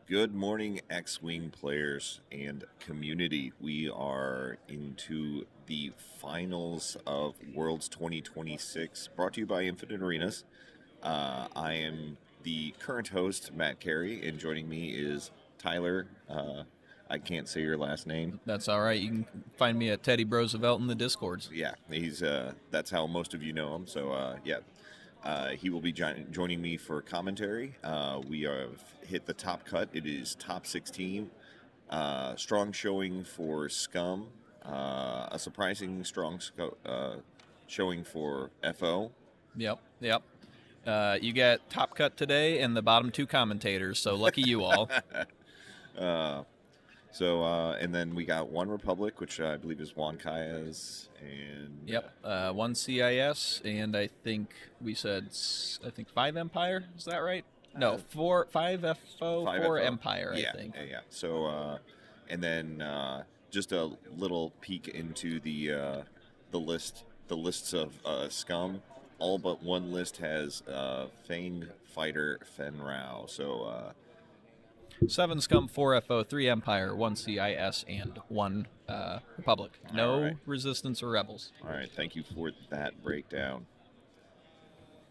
Good morning, X-Wing players and community. We are into the finals of Worlds 2026, brought to you by Infinite Arenas. I am the current host, Matt Carey, and joining me is Tyler. I can't say your last name. That's all right. You can find me at Teddy Roosevelt in the Discords. Yeah, he's that's how most of you know him. So yeah, he will be joining me for commentary. We have hit the top cut. It is top 16. Strong showing for Scum. A surprising strong showing for FO. Yep. You get top cut today and the bottom two commentators, so lucky you all. And then we got one Republic, which I believe is Juan Caez, and Yep. One CIS, and I think we said, five Empire. Is that right? No, five FO, five four FO. Empire, Yeah, I think. Yeah. So, and then just a little peek into the lists of Scum. All but one list has Fang Fighter Fen Rao. So, 7 Scum, 4 FO, 3 Empire, 1 CIS, and 1 Republic. No Resistance or Rebels. All right, thank you for that breakdown.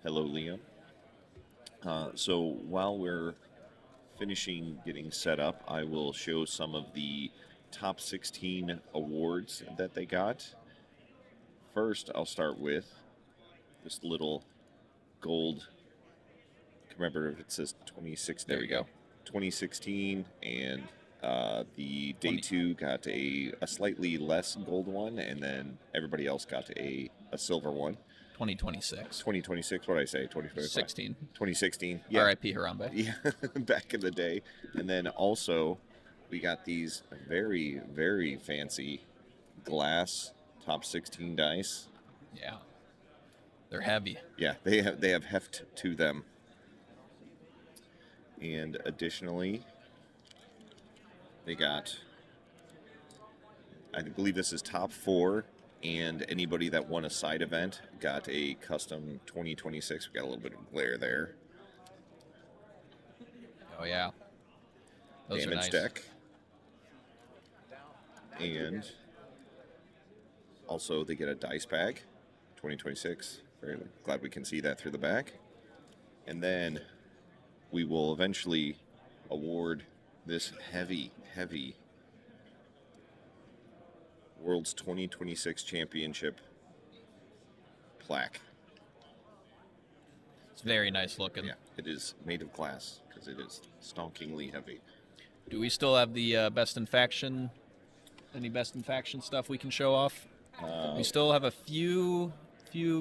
Hello, Liam. So while we're finishing getting set up, I will show some of the top 16 awards that they got. First, I'll start with this little gold commemorative. It says 26. There we go. 2016, and the day 2 got a slightly less gold one, and then everybody else got a silver one. 2026. 2026, what did I say? 2025? 16. 2016. Yeah. R.I.P. Harambe. Yeah, back in the day. And then also, we got these very, very fancy glass top 16 dice. Yeah. They're heavy. Yeah, they have heft to them. And additionally, they got, I believe this is top 4, and anybody that won a side event got a custom 2026. We got a little bit of glare there. Oh, yeah. Those Damage are nice. deck. And also they get a dice bag, 2026. Very glad we can see that through the back. And then we will eventually award this heavy World's 2026 Championship plaque. It's very nice looking. Yeah, it is made of glass because it is stonkingly heavy. Do we still have the best in faction? Any best in faction stuff we can show off? We still have a few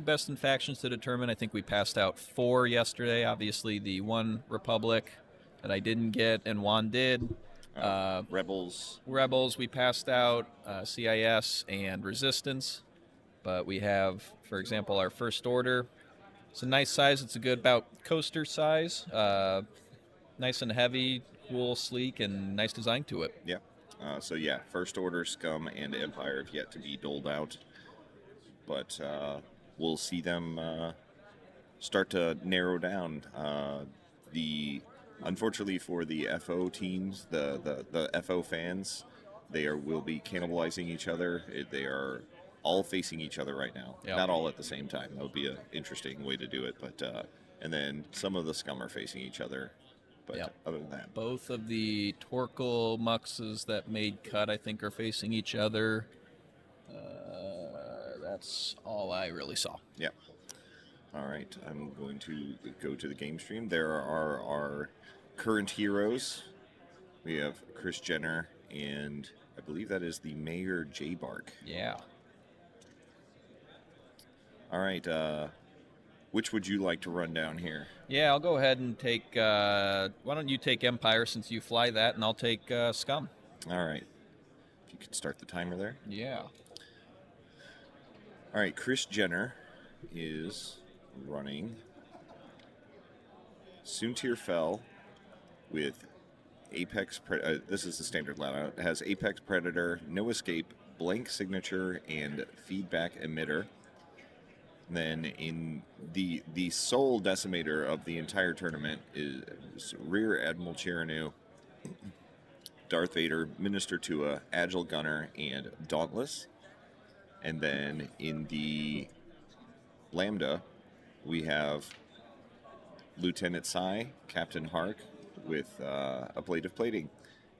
best in factions to determine. I think we passed out 4 yesterday. Obviously, the one Republic that I didn't get and Juan did. Rebels, we passed out CIS and Resistance. But we have, for example, our First Order. It's a nice size. It's a good about coaster size. Nice and heavy, cool, sleek, and nice design to it. Yeah. So yeah, First Order, Scum, and Empire have yet to be doled out, but we'll see them start to narrow down. Unfortunately for the FO teams, the FO fans, will be cannibalizing each other. They are all facing each other right now. Yep. Not all at the same time. That would be an interesting way to do it. But and then some of the Scum are facing each other. But yep. Other than that, both of the Torkel Muxes that made cut, I think, are facing each other. That's all I really saw. Yeah. All right. I'm going to go to the game stream. There are our current heroes. We have Chris Jenner, and I believe that is the Mayor J. Bark. Yeah. All right. Which would you like to run down here? Yeah, I'll go ahead and take... why don't you take Empire since you fly that, and I'll take Scum. All right. If you could start the timer there. Yeah. All right. Chris Jenner is running Soontir Fell with Apex... this is the standard layout. It has Apex Predator, No Escape, Blank Signature, and Feedback Emitter. Then in the sole decimator of the entire tournament is Rear Admiral Chiranu Darth Vader, Minister Tua, Agile Gunner, and Dauntless. And then in the Lambda, we have Lieutenant Sai, Captain Hark with a plate of plating.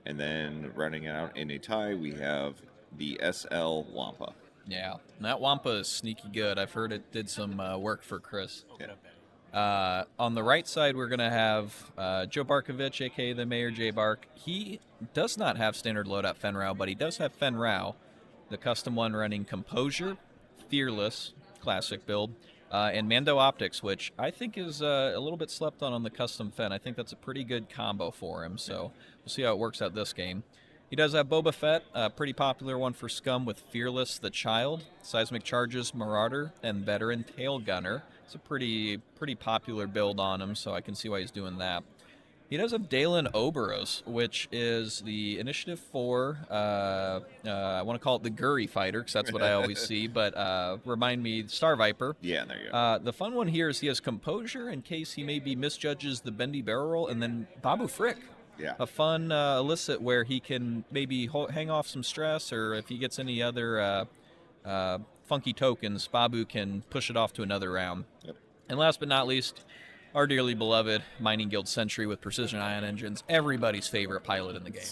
And then rounding out in a tie, we have the SL Wampa. Yeah, that Wampa is sneaky good. I've heard it did some work for Chris. Yeah. On the right side, we're going to have Joe Barkovich, a.k.a. the Mayor J. Bark. He does not have standard loadout Fen Rao, but he does have Fen Rao, the custom one running Composure, Fearless, classic build, and Mando Optics, which I think is a little bit slept on the custom Fen. I think that's a pretty good combo for him, so we'll see how it works out this game. He does have Boba Fett, a pretty popular one for Scum with Fearless the Child, Seismic Charges Marauder, and Veteran Tail Gunner. It's a pretty popular build on him, so I can see why he's doing that. He does have Dalen Oberos, which is the Initiative 4, I want to call it the Gurry Fighter, because that's what I always see, but remind me, Star Viper. Yeah, there you go. The fun one here is he has Composure in case he maybe misjudges the Bendy Barrel Roll, and then Babu Frick. Yeah. A fun illicit where he can maybe hang off some stress, or if he gets any other funky tokens, Babu can push it off to another round. Yep. And last but not least, our dearly beloved Mining Guild Sentry with precision ion engines, everybody's favorite pilot in the game.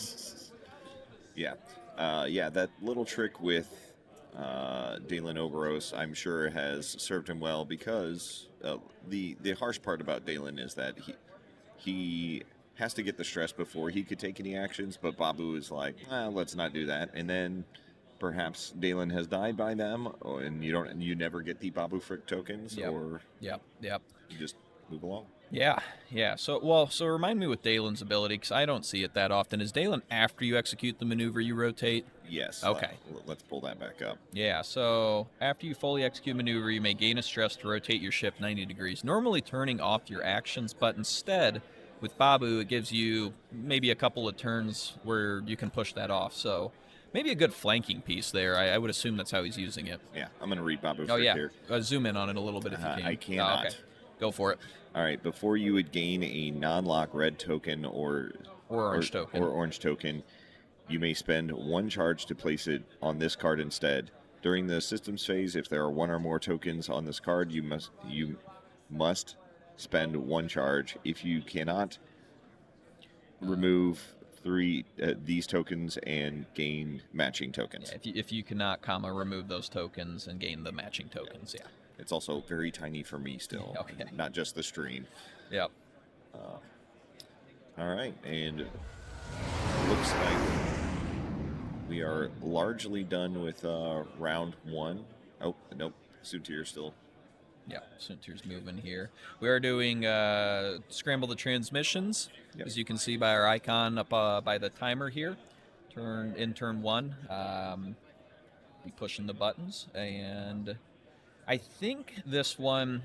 Yeah. That little trick with Dalen Oberos, I'm sure, has served him well, because the harsh part about Dalen is that he has to get the stress before he could take any actions, but Babu is like, let's not do that. And then perhaps Dalen has died by them, and you never get the Babu Frick tokens, or Yep. you just move along. Yeah. So remind me with Dalen's ability, because I don't see it that often. Is Dalen after you execute the maneuver you rotate? Yes. Okay. Let's pull that back up. Yeah, so after you fully execute maneuver, you may gain a stress to rotate your ship 90 degrees, normally turning off your actions, but instead, with Babu, it gives you maybe a couple of turns where you can push that off. So maybe a good flanking piece there. I would assume that's how he's using it. Yeah, I'm going to read Babu Oh, yeah. here. Zoom in on it a little bit if you can. I cannot. Oh, okay. Go for it. All right, before you would gain a non-lock red token or orange token, you may spend one charge to place it on this card instead. During the systems phase, if there are one or more tokens on this card, you must spend one charge. If you cannot, remove these tokens and gain matching tokens. Yeah, if you cannot, remove those tokens and gain the matching tokens, yeah. It's also very tiny for me still, Okay. not just the stream. Yep. All right, and looks like we are largely done with round one. Oh, nope, Sutir still. Yeah, Suntir's moving here. We are doing Scramble the Transmissions, Yep. as you can see by our icon up by the timer here. Turn one. Be pushing the buttons, and I think this one,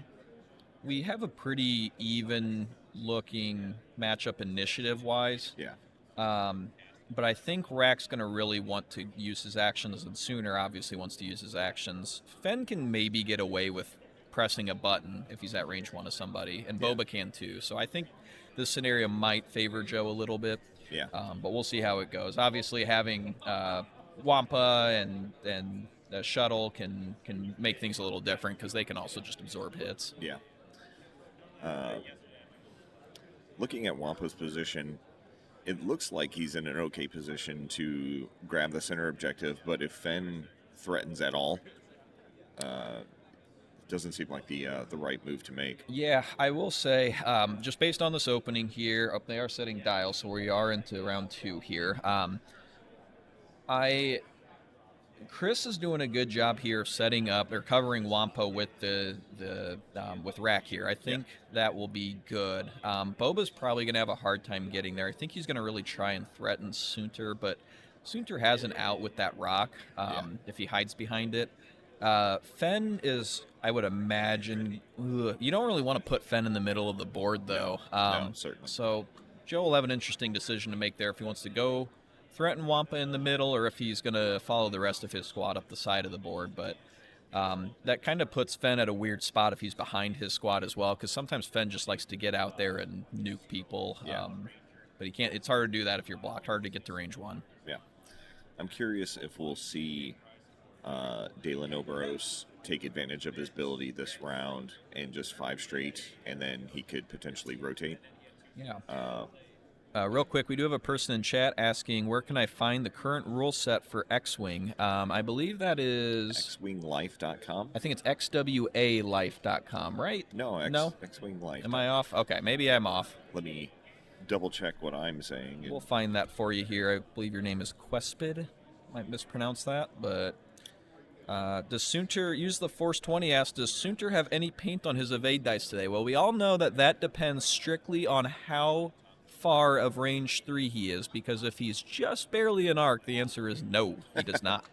we have a pretty even looking matchup initiative-wise. Yeah. But I think Rack's going to really want to use his actions, and Sooner obviously wants to use his actions. Fen can maybe get away with pressing a button if he's at range one of somebody, and Boba can too. So I think this scenario might favor Joe a little bit. Yeah. But we'll see how it goes. Obviously, having Wampa and Shuttle can make things a little different, because they can also just absorb hits. Yeah. Looking at Wampa's position, it looks like he's in an okay position to grab the center objective, but if Fen threatens at all, doesn't seem like the right move to make. Yeah, I will say, just based on this opening here, they are setting dials, so we are into round two here. Chris is doing a good job here setting up or covering Wampa with with Rack here. I think that will be good. Boba's probably going to have a hard time getting there. I think he's going to really try and threaten Suntir, but Suntir has an out with that rock if he hides behind it. Fen is, I would imagine, you don't really want to put Fen in the middle of the board, though. No, certainly. So Joe will have an interesting decision to make there if he wants to go threaten Wampa in the middle, or if he's going to follow the rest of his squad up the side of the board. But that kind of puts Fen at a weird spot if he's behind his squad as well, because sometimes Fen just likes to get out there and nuke people. Yeah. But he can't. It's hard to do that if you're blocked. Hard to get to range 1. Yeah. I'm curious if we'll see Dalen Oberos take advantage of his ability this round and just 5 straight, and then he could potentially rotate. Yeah. Real quick, we do have a person in chat asking, where can I find the current rule set for X-Wing? I believe that is... X-WingLife.com? I think it's XWALife.com, right? No, No? X-Wing Life. Am I off? Okay, maybe I'm off. Let me double check what I'm saying. We'll find that for you here. I believe your name is Quespid. Might mispronounce that, but... does Soontir use the Force 20? Asked, does Soontir have any paint on his evade dice today? Well, we all know that depends strictly on how far of range 3 he is, because if he's just barely an arc, the answer is no, he does not.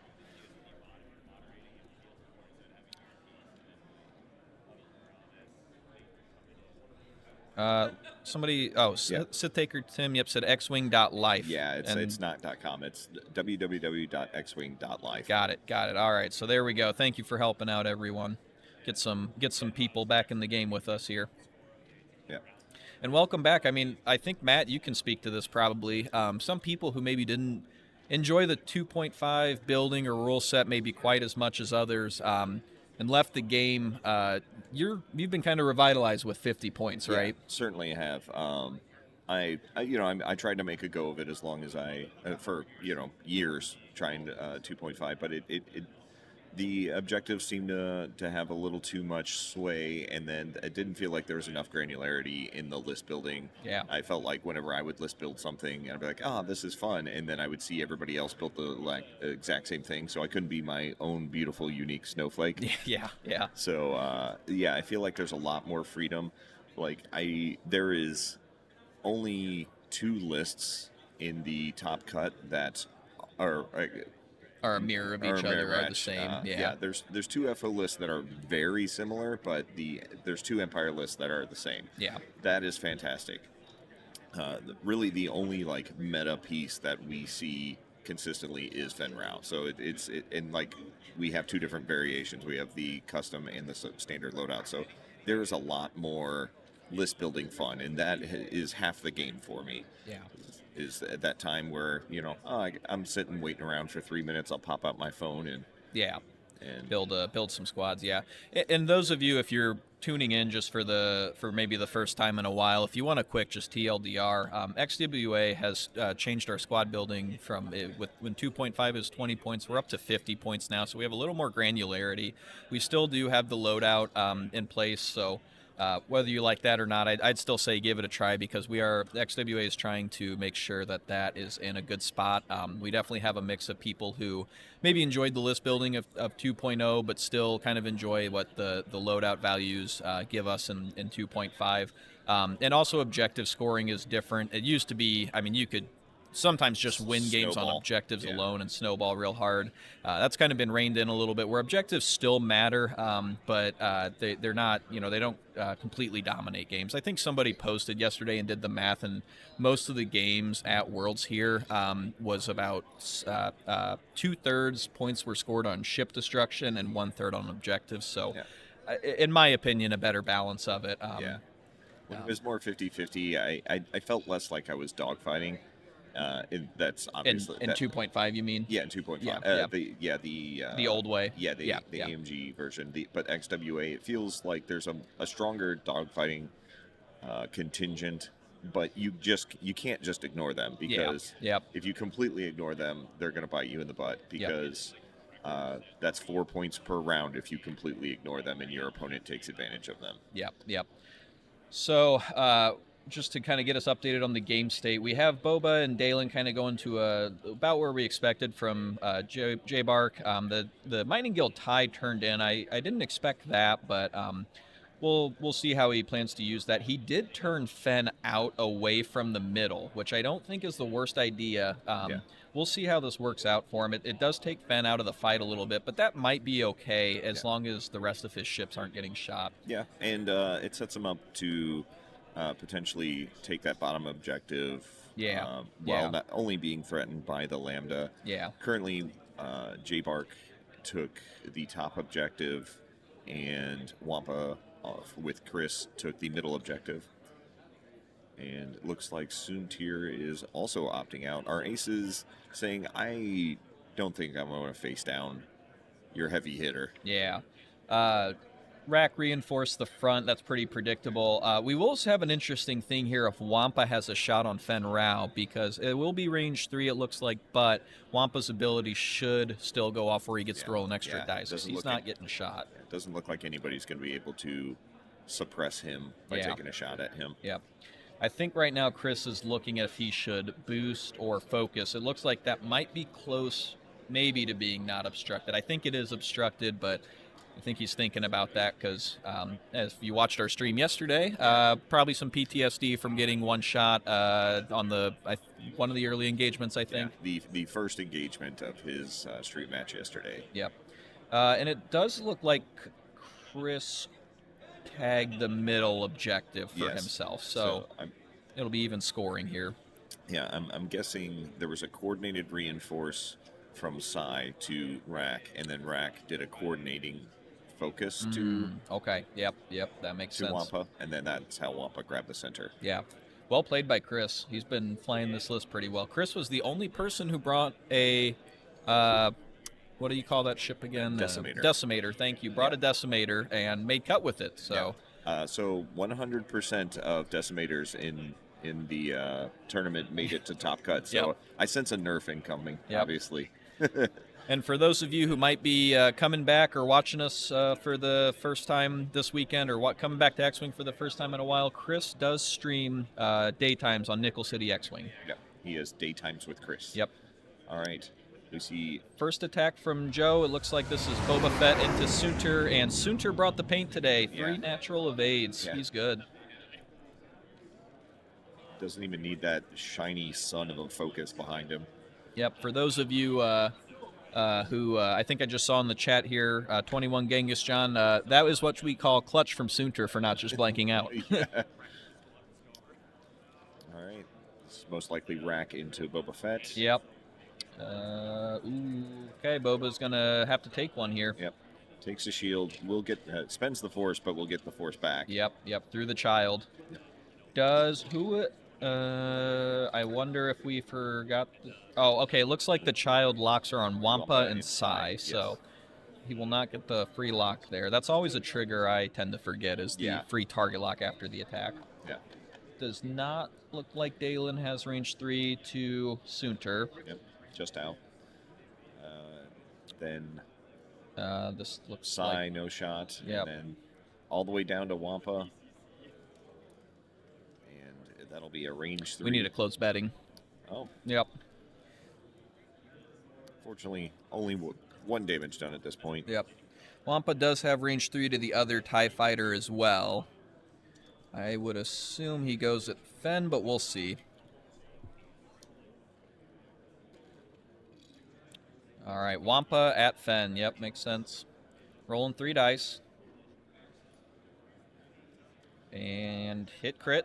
Somebody, Sith Taker Tim, said xwing.life. Yeah, it's not .com. It's www.xwing.life. Got it. All right, so there we go. Thank you for helping out, everyone. Get some people back in the game with us here. Yeah. And welcome back. I mean, I think, Matt, you can speak to this probably. Some people who maybe didn't enjoy the 2.5 building or rule set maybe quite as much as others, and left the game, you've been kind of revitalized with 50 points, right? Yeah, certainly have. I tried to make a go of it as long as for years trying 2.5, but the objectives seemed to have a little too much sway, and then it didn't feel like there was enough granularity in the list building. Yeah. I felt like whenever I would list build something, I'd be like, this is fun, and then I would see everybody else build the exact same thing, so I couldn't be my own beautiful, unique snowflake. Yeah. So, I feel like there's a lot more freedom. There is only 2 lists in the top cut that are a mirror of each other, are the same. There's 2 FO lists that are very similar, but there's 2 Empire lists that are the same. Yeah. That is fantastic. Really, the only meta piece that we see consistently is Fen Rao. So we have 2 different variations. We have the custom and the standard loadout. So there's a lot more list building fun, and that is half the game for me. Yeah. Is at that time where I'm sitting waiting around for 3 minutes. I'll pop out my phone and build some squads. Yeah, and those of you, if you're tuning in just for maybe the first time in a while, if you want a quick just TLDR, XWA has changed our squad building from when 2.5 is 20 points, we're up to 50 points now, so we have a little more granularity. We still do have the loadout in place, so. Whether you like that or not, I'd still say give it a try, because XWA is trying to make sure that is in a good spot. We definitely have a mix of people who maybe enjoyed the list building of 2.0, but still kind of enjoy what the loadout values give us in 2.5. And also objective scoring is different. It used to be, you could sometimes just win games on objectives alone and snowball real hard. That's kind of been reined in a little bit, where objectives still matter, but they're not, they don't completely dominate games. I think somebody posted yesterday and did the math, and most of the games at Worlds here was about 2/3 points were scored on ship destruction and 1/3 on objectives. So, in my opinion, a better balance of it. When it was more 50-50, I felt less like I was dogfighting. That's obviously in 2.5. You mean? Yeah, in 2.5. The old way. Yeah, the AMG version. But XWA, it feels like there's a stronger dogfighting contingent, but you can't just ignore them, because if you completely ignore them, they're going to bite you in the butt, because that's 4 points per round if you completely ignore them and your opponent takes advantage of them. Yep. So. Just to kind of get us updated on the game state, we have Boba and Dalen kind of going to about where we expected from J-Bark. The Mining Guild tie turned in. I didn't expect that, but we'll see how he plans to use that. He did turn Fen out away from the middle, which I don't think is the worst idea. We'll see how this works out for him. It does take Fen out of the fight a little bit, but that might be okay as long as the rest of his ships aren't getting shot. Yeah, and it sets him up to potentially take that bottom objective while not only being threatened by the Lambda. Yeah. Currently, J-Bark took the top objective, and Wampa with Chris took the middle objective. And it looks like Soontir is also opting out. Our ace is saying, I don't think I'm going to face down your heavy hitter. Yeah. Rack reinforced the front. That's pretty predictable. We will also have an interesting thing here if Wampa has a shot on Fen Rao, because it will be range 3, it looks like, but Wampa's ability should still go off where he gets to roll an extra dice, because he's not getting shot. It doesn't look like anybody's going to be able to suppress him by taking a shot at him. Yeah. I think right now Chris is looking at if he should boost or focus. It looks like that might be close maybe to being not obstructed. I think it is obstructed, but I think he's thinking about that because as you watched our stream yesterday, probably some PTSD from getting one shot on one of the early engagements, I think. Yeah, the first engagement of his street match yesterday. Yep. And it does look like Chris tagged the middle objective for himself, so it'll be even scoring here. Yeah, I'm guessing there was a coordinated reinforce from Sai to Rack, and then Rack did a coordinating focus to... Okay, yep, that makes sense. Wampa, and then that's how Wampa grabbed the center. Yeah. Well played by Chris. He's been flying this list pretty well. Chris was the only person who brought a... what do you call that ship again? Decimator. Decimator, thank you. Brought a Decimator and made cut with it. So, so 100% of Decimators in the tournament made it to top cut. So I sense a nerf incoming, obviously. And for those of you who might be coming back or watching us for the first time this weekend, or coming back to X-Wing for the first time in a while, Chris does stream daytimes on Nickel City X-Wing. Yep, he has daytimes with Chris. Yep. All right. We see first attack from Joe. It looks like this is Boba Fett into Soontir, and Soontir brought the paint today. 3 natural evades. He's good. Doesn't even need that shiny sun of a focus behind him. Yep. For those of you who I think I just saw in the chat here, 21 Genghis John, that is what we call clutch from Soontir for not just blanking out. All right. This is most likely Rack into Boba Fett. Yep. Okay, Boba's gonna have to take one here. Yep, takes a shield. We'll get spends the force, but we'll get the force back. Yep, through the child. Yep. Does who? I wonder if we forgot. Oh, okay. It looks like the child locks are on Wampa and Sai, so he will not get the free lock there. That's always a trigger I tend to forget, is the free target lock after the attack. Yeah. Does not look like Dalen has range 3 to Soontir. Yep. Just out. Then this looks Sai, like no shot. Yep. And then all the way down to Wampa. And that'll be a range 3. We need a close betting. Oh. Yep. Fortunately, only one damage done at this point. Yep. Wampa does have range 3 to the other TIE fighter as well. I would assume he goes at Fen, but we'll see. All right, Wampa at Fen. Yep, makes sense. Rolling 3 dice. And hit crit.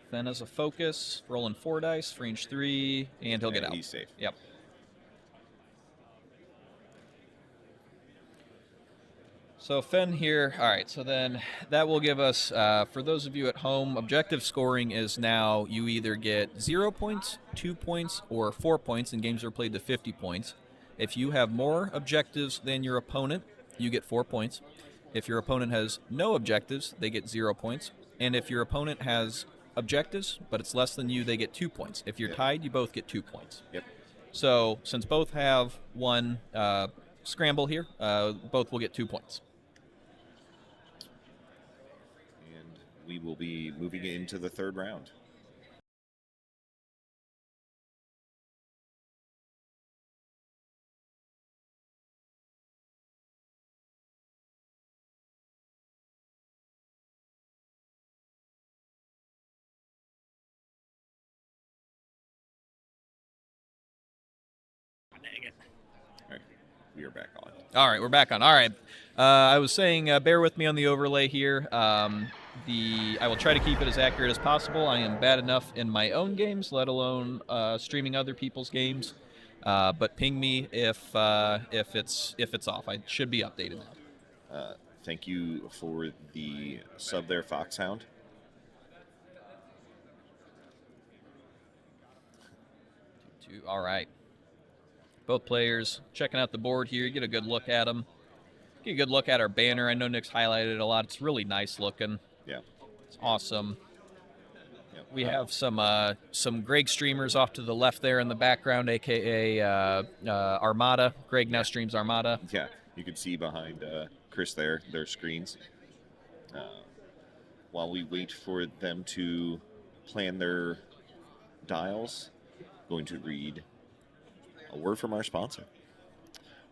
Fen has a focus. Rolling 4 dice, range 3, and he'll get out. He's safe. Yep. So Fen here. All right, so then that will give us, for those of you at home, objective scoring is now you either get 0 points, 2 points, or 4 points, and games are played to 50 points. If you have more objectives than your opponent, you get 4 points. If your opponent has no objectives, they get 0 points. And if your opponent has objectives, but it's less than you, they get 2 points. If you're tied, you both get 2 points. Yep. So since both have one scramble here, both will get 2 points. We will be moving into the 3rd round. Dang it. All right, we are back on. All right, we're back on. All right. I was saying, bear with me on the overlay here. I will try to keep it as accurate as possible. I am bad enough in my own games, let alone streaming other people's games. But ping me if it's off. I should be updated now. Thank you for the sub there, Foxhound. All right. Both players checking out the board here. Get a good look at them. Get a good look at our banner. I know Nick's highlighted it a lot. It's really nice looking. Yeah. It's awesome. Yep. We have some Greg streamers off to the left there in the background, a.k.a. Armada. Greg now streams Armada. Yeah, you can see behind Chris there, their screens. While we wait for them to plan their dials, going to read a word from our sponsor.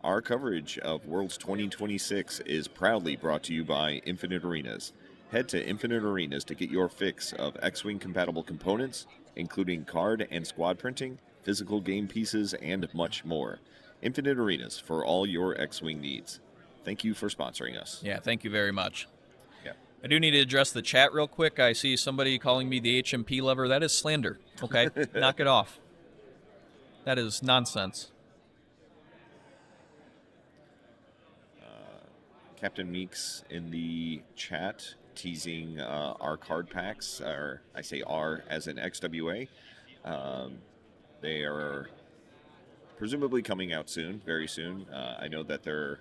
Our coverage of Worlds 2026 is proudly brought to you by Infinite Arenas. Head to Infinite Arenas to get your fix of X-Wing compatible components, including card and squad printing, physical game pieces, and much more. Infinite Arenas for all your X-Wing needs. Thank you for sponsoring us. Yeah, thank you very much. Yeah. I do need to address the chat real quick. I see somebody calling me the HMP lover. That is slander. Okay, knock it off. That is nonsense. Captain Meeks in the chat teasing our card packs, or I say R as in XWA. They are presumably coming out soon, very soon. I know that they're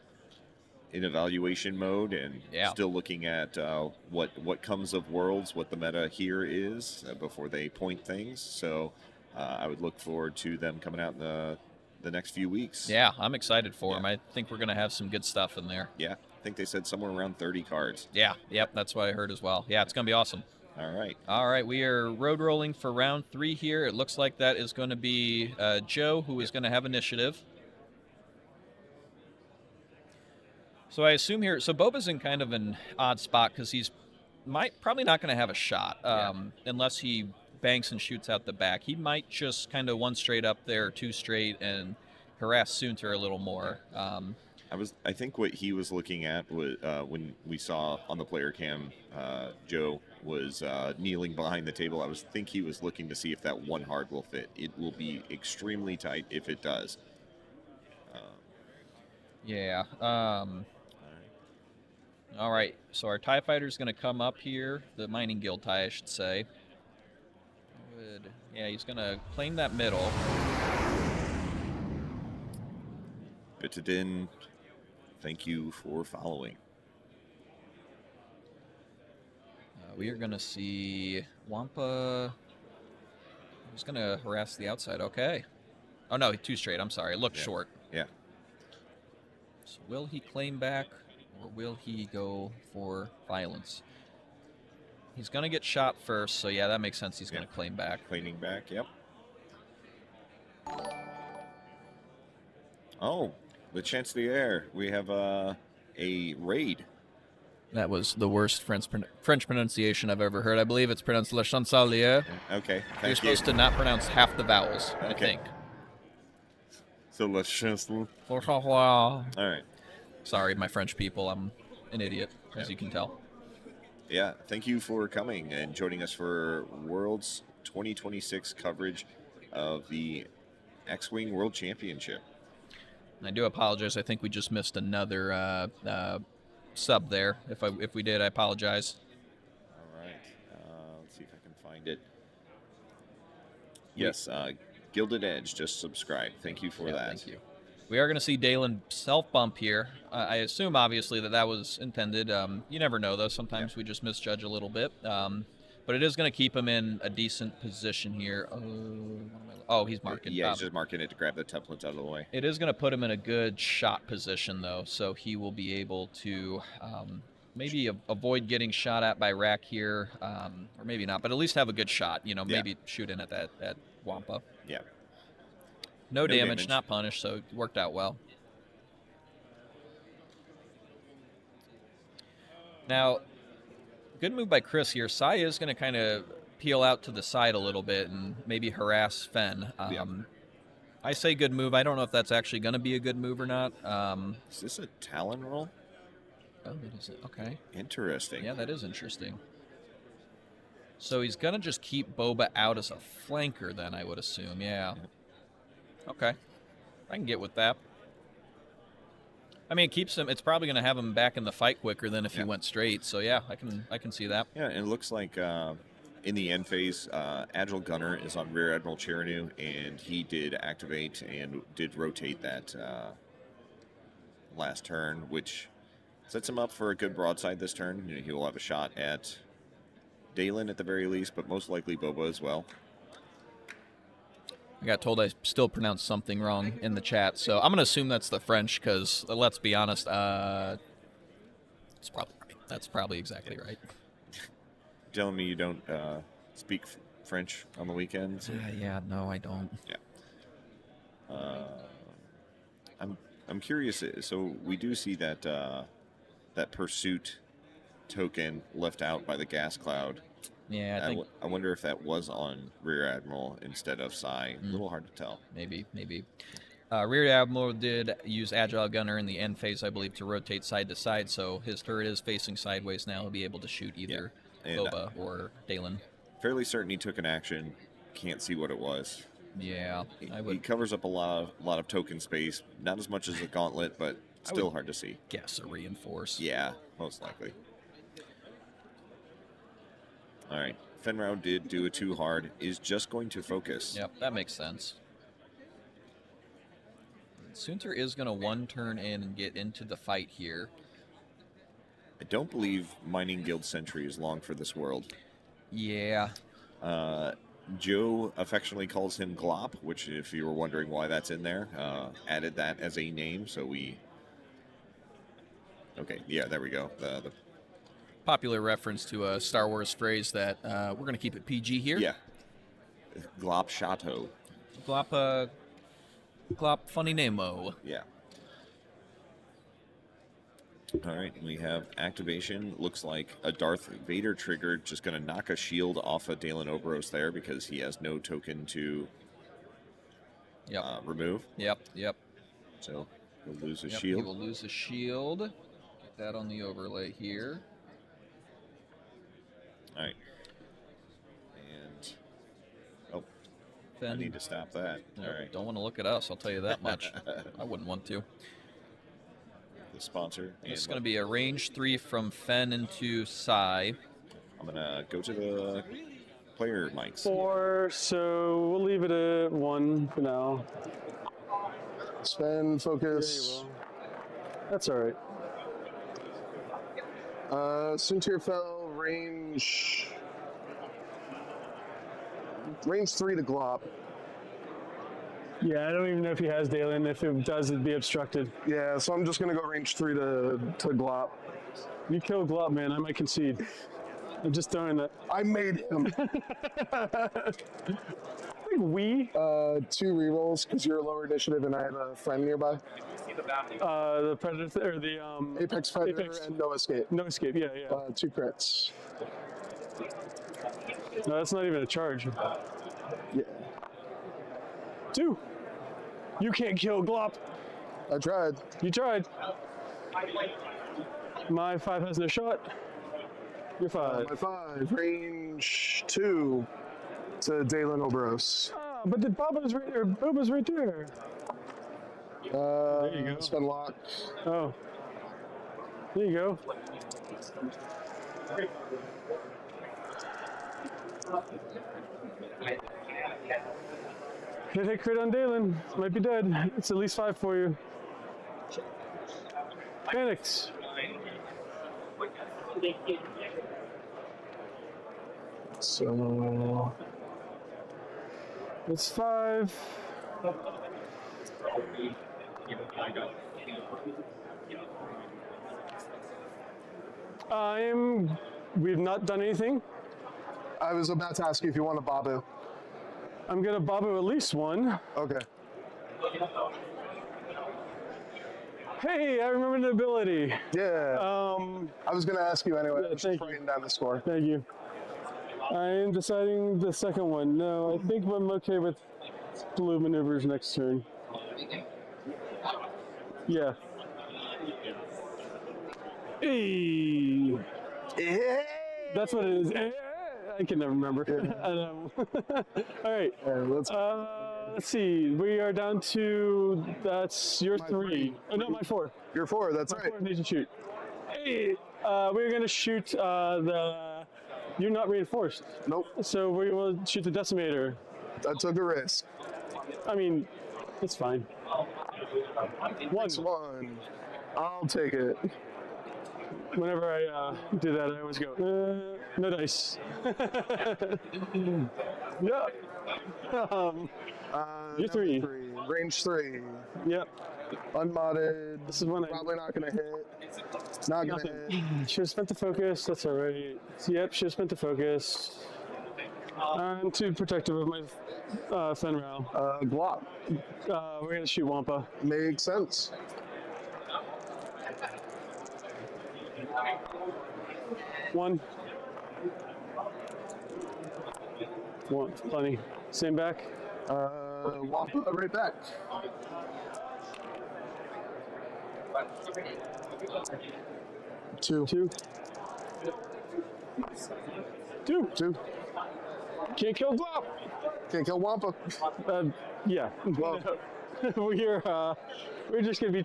in evaluation mode and still looking at what comes of Worlds, what the meta here is before they point things. So I would look forward to them coming out in the next few weeks. Yeah, I'm excited for them. I think we're going to have some good stuff in there. Yeah, I think they said somewhere around 30 cards. Yeah, yep, that's what I heard as well. Yeah, it's going to be awesome. All right, we are road rolling for round 3 here. It looks like that is going to be Joe, who is going to have initiative. So I assume here, so Boba's in kind of an odd spot because he's probably not going to have a shot unless he banks and shoots out the back. He might just kind of one straight up there, two straight, and harass Soonter a little more. I think what he was looking at was when we saw on the player cam, Joe was kneeling behind the table. I think he was looking to see if that one hard will fit. It will be extremely tight if it does. Yeah. All right. So our TIE fighter is going to come up here, the mining guild TIE, I should say. Good. Yeah, he's going to claim that middle. Bitadin, thank you for following. We are going to see Wampa. He's going to harass the outside. Okay. Oh, no, two straight. I'm sorry. It looked short. Yeah. So will he claim back, or will he go for violence? He's going to get shot first, so yeah, that makes sense. He's going to claim back. Claiming back, yep. Oh, the Chancelier. We have a raid. That was the worst French pronunciation I've ever heard. I believe it's pronounced Le Chancelier. Okay, thank You're supposed to not pronounce half the vowels, I think. So Le Chancelier. All right. Sorry, my French people. I'm an idiot, as you can tell. Yeah, thank you for coming and joining us for Worlds 2026 coverage of the X-Wing World Championship. I do apologize. I think we just missed another sub there. If we did, I apologize. All right. Let's see if I can find it. Yes, Gilded Edge just subscribed. Thank you for that. Thank you. We are going to see Dalen self-bump here. I assume, obviously, that was intended. You never know, though. Sometimes we just misjudge a little bit. But it is going to keep him in a decent position here. Oh, he's marking. Yeah, he's just marking it to grab the templates out of the way. It is going to put him in a good shot position, though, so he will be able to maybe avoid getting shot at by Rack here, or maybe not, but at least have a good shot. Maybe shoot in at that Wampa. Yeah. No damage, not punished, so it worked out well. Now, good move by Chris here. Sai is going to kind of peel out to the side a little bit and maybe harass Fen. I say good move. I don't know if that's actually going to be a good move or not. Is this a Talon roll? Oh, it is. Okay. Interesting. Yeah, that is interesting. So he's going to just keep Boba out as a flanker then, I would assume. Yeah. Okay. I can get with that. I mean, it keeps him. It's probably going to have him back in the fight quicker than if he went straight. So yeah, I can see that. Yeah, and it looks like in the end phase, Agile Gunner is on Rear Admiral Cheranu, and he did activate and did rotate that last turn, which sets him up for a good broadside this turn. You know, he will have a shot at Dalen at the very least, but most likely Boba as well. I got told I still pronounced something wrong in the chat, so I'm going to assume that's the French, because let's be honest, it's probably right. That's probably exactly right. Telling me you don't speak French on the weekends? Yeah, no, I don't. Yeah. I'm curious. So we do see that that pursuit token left out by the gas cloud. Yeah, I wonder if that was on Rear Admiral instead of Psy. A little hard to tell. Maybe. Rear Admiral did use Agile Gunner in the end phase, I believe, to rotate side to side, so his turret is facing sideways now. He'll be able to shoot either Boba or Dalen. Fairly certain he took an action. Can't see what it was. Yeah, He covers up a lot of token space. Not as much as a gauntlet, but still hard to see. Guess a reinforce. Yeah, most likely. All right. Fenrau did do a 2 hard. Is just going to focus. Yep, that makes sense. Soontir is going to 1 turn in and get into the fight here. I don't believe Mining Guild Sentry is long for this world. Yeah. Joe affectionately calls him Glop, which, if you were wondering why that's in there, added that as a name, so we... Okay, yeah, there we go. The Popular reference to a Star Wars phrase that we're going to keep it PG here. Yeah. Glop Chateau. Glop funny name-o. Yeah. All right, we have activation. Looks like a Darth Vader trigger, just going to knock a shield off of Dalen Oberos there because he has no token to remove. Yep. So he'll lose his He shield. will lose his shield. Get that on the overlay here. All right. And, I Fen. need to stop that. Nope, All right. Don't want to look at us, I'll tell you that much. I wouldn't want to. The sponsor. This is going to be a range 3 from Fen into Psy. I'm going to go to the player mics. 4, so we'll leave it at 1 for now. Sven, focus. That's all right. Soontir fell range 3 to Glop. Yeah, I don't even know if he has Dalen. If it does, it'd be obstructed. Yeah, so I'm just gonna go range 3 to Glop. You kill Glop, man. I might concede. I'm just throwing that. I made him. I think we. 2 rerolls because you're lower initiative and I have a friend nearby. The Predator, or the Apex Predator Apex. and no escape. No escape. Yeah. 2 crits. No, that's not even a charge. Yeah. 2. You can't kill Glop. I tried. You tried. My 5 has no shot. You're 5. My 5, range 2 to Dalen Oberos. Ah, but the Boba's right there. Boba's right there. There you go. Sven lock. Oh. There you go. Hit crit on Dalen. Might be dead. It's at least 5 for you. Panics. So It's 5. We've not done anything. I was about to ask you if you want a Babu. I'm gonna Babu at least 1. Okay. Hey, I remember the ability. Yeah. I was gonna ask you anyway. Yeah, I was thank just you. writing down the score. Thank you. I am deciding the second one. No, I think I'm okay with blue maneuvers next turn. Yeah. Hey. Yeah. That's what it is. I can never remember. I know. All right. Let's see. We are down to, that's your My 3. three. Oh, no, my 4. You're 4. That's My right. 4 needs to shoot. Hey. We're going to shoot the You're not reinforced. Nope. So we will shoot the decimator. I took a risk. I mean, it's fine. One. X1. I'll take it. Whenever I do that, I always go, no dice. Yeah. You're Number 3. Range 3. Yep. Unmodded. This is one Probably not gonna hit. Not gonna Nothing. hit. Should have spent the focus. That's all right. Yep, should have spent the focus. I'm too protective of my Fenral. Glock. We're gonna shoot Wampa. Makes sense. One. Plenty. Same back. Wampa right back. Two. Two. Can't kill Glop. Can't kill Wampa. Yeah. Well, we're just gonna be.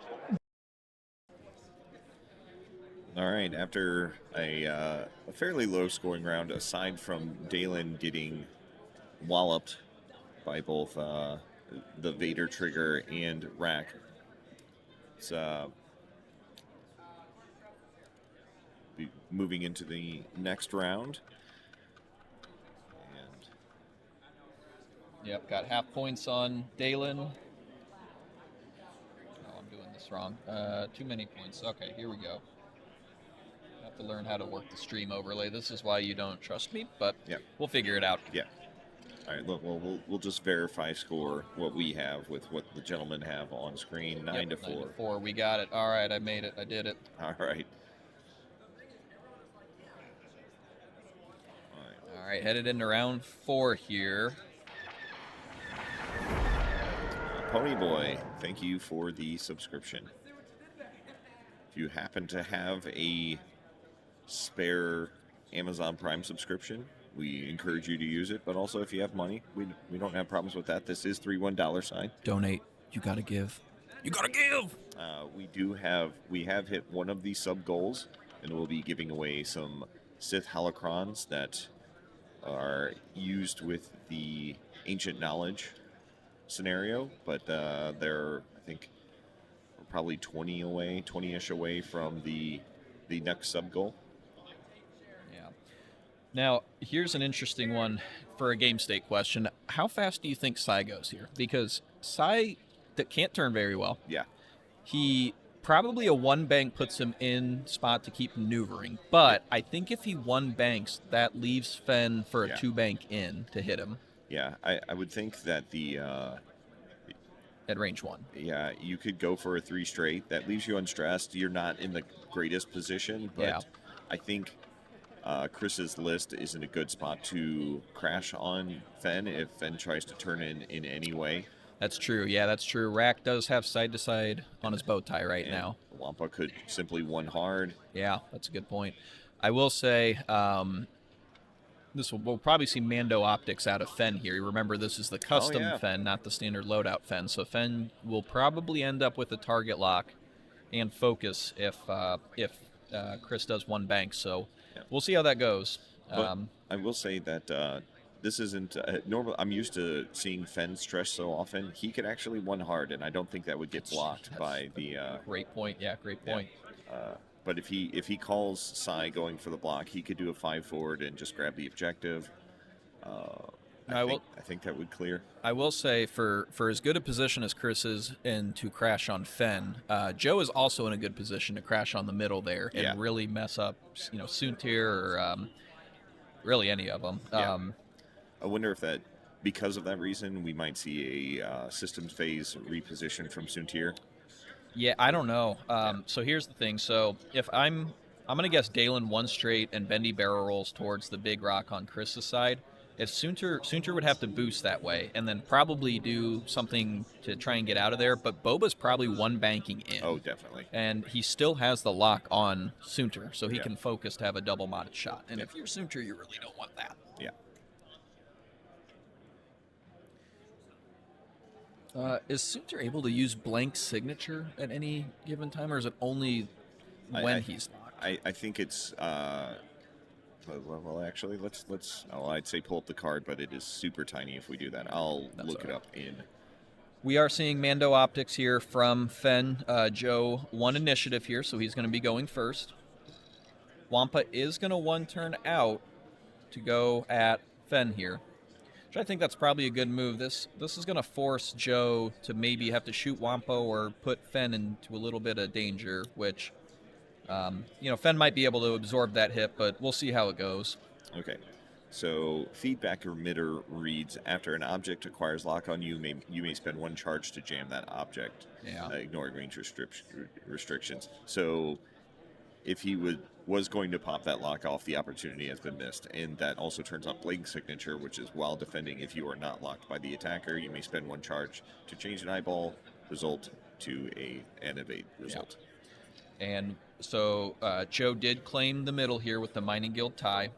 All right, after a fairly low-scoring round, aside from Dalen getting walloped by both the Vader trigger and Rack, it's moving into the next round. And Yep, got half points on Dalen. Oh, I'm doing this wrong. Too many points. Okay, here we go. Have to learn how to work the stream overlay. This is why you don't trust me, but Yep. we'll figure it out. yeah. All right, look, we'll just verify score what we have with what the gentlemen have on screen. 9 to 4. 9 to 4. We got it. All right, I made it. I did it. All right. All right, headed into round 4 here. Pony Boy, thank you for the subscription. If you happen to have a spare Amazon Prime subscription, we encourage you to use it. But also, if you have money, we don't have problems with that. This is $3 Donate. You gotta give. You gotta give! We have hit one of the sub goals, and we'll be giving away some Sith holocrons that are used with the ancient knowledge scenario, but they're, I think, probably 20-ish away from the next sub goal. Yeah. Now, here's an interesting one for a game state question. How fast do you think Sai goes here? Because Sai that can't turn very well. Yeah. He probably a 1 bank puts him in spot to keep maneuvering, but I think if he 1 banks, that leaves Fen for a 2 bank in to hit him. Yeah, I would think that the at range 1. Yeah, you could go for a 3 straight. That leaves you unstressed. You're not in the greatest position, but Yeah. I think Chris's list is in a good spot to crash on Fen if Fen tries to turn in any way. That's true. Yeah, that's true. Rack does have side to side on his bow tie right And now. Wampa could simply 1 hard. Yeah, that's a good point. I will say we'll probably see Mando optics out of Fen here. Remember, this is the custom Fen, not the standard loadout Fen. So Fen will probably end up with a target lock and focus if Chris does 1 bank. So we'll see how that goes. But I will say that this isn't normal. I'm used to seeing Fen stress so often. He could actually 1 hard, and I don't think that would get blocked by the. Great point. Yeah, great point. But if he calls Sai going for the block, he could do a 5 forward and just grab the objective. I think that would clear. I will say for as good a position as Chris is in to crash on Fen, Joe is also in a good position to crash on the middle there and really mess up, Soontir or really any of them. Yeah. I wonder if that, because of that reason, we might see a systems phase reposition from Soontir. Yeah, I don't know. So here's the thing. So if I'm going to guess Dalen 1 straight and Bendy barrel rolls towards the big rock on Chris's side. If Soontir would have to boost that way and then probably do something to try and get out of there, but Boba's probably 1 banking in. Oh, definitely. And he still has the lock on Soontir, so he can focus to have a double modded shot. And if you're Soontir, you really don't want that. Yeah. Is Soontir able to use blank signature at any given time, or is it only when he's locked? I think it's Well, actually, let's. Oh, I'd say pull up the card, but it is super tiny if we do that. I'll look it up in. We are seeing Mando Optics here from Fen. Joe, 1 initiative here, so he's going to be going first. Wampa is going to 1 turn out to go at Fen here. Which I think that's probably a good move. This is going to force Joe to maybe have to shoot Wampa or put Fen into a little bit of danger, which, Fen might be able to absorb that hit, but we'll see how it goes. Okay. So feedback emitter reads, after an object acquires lock on you, you may spend 1 charge to jam that object, ignoring range restrictions. So if he was going to pop that lock off, the opportunity has been missed. And that also turns on Blade Signature, which is while defending, if you are not locked by the attacker, you may spend 1 charge to change an eyeball result to an evade result. Yeah. And so Joe did claim the middle here with the Mining Guild tie.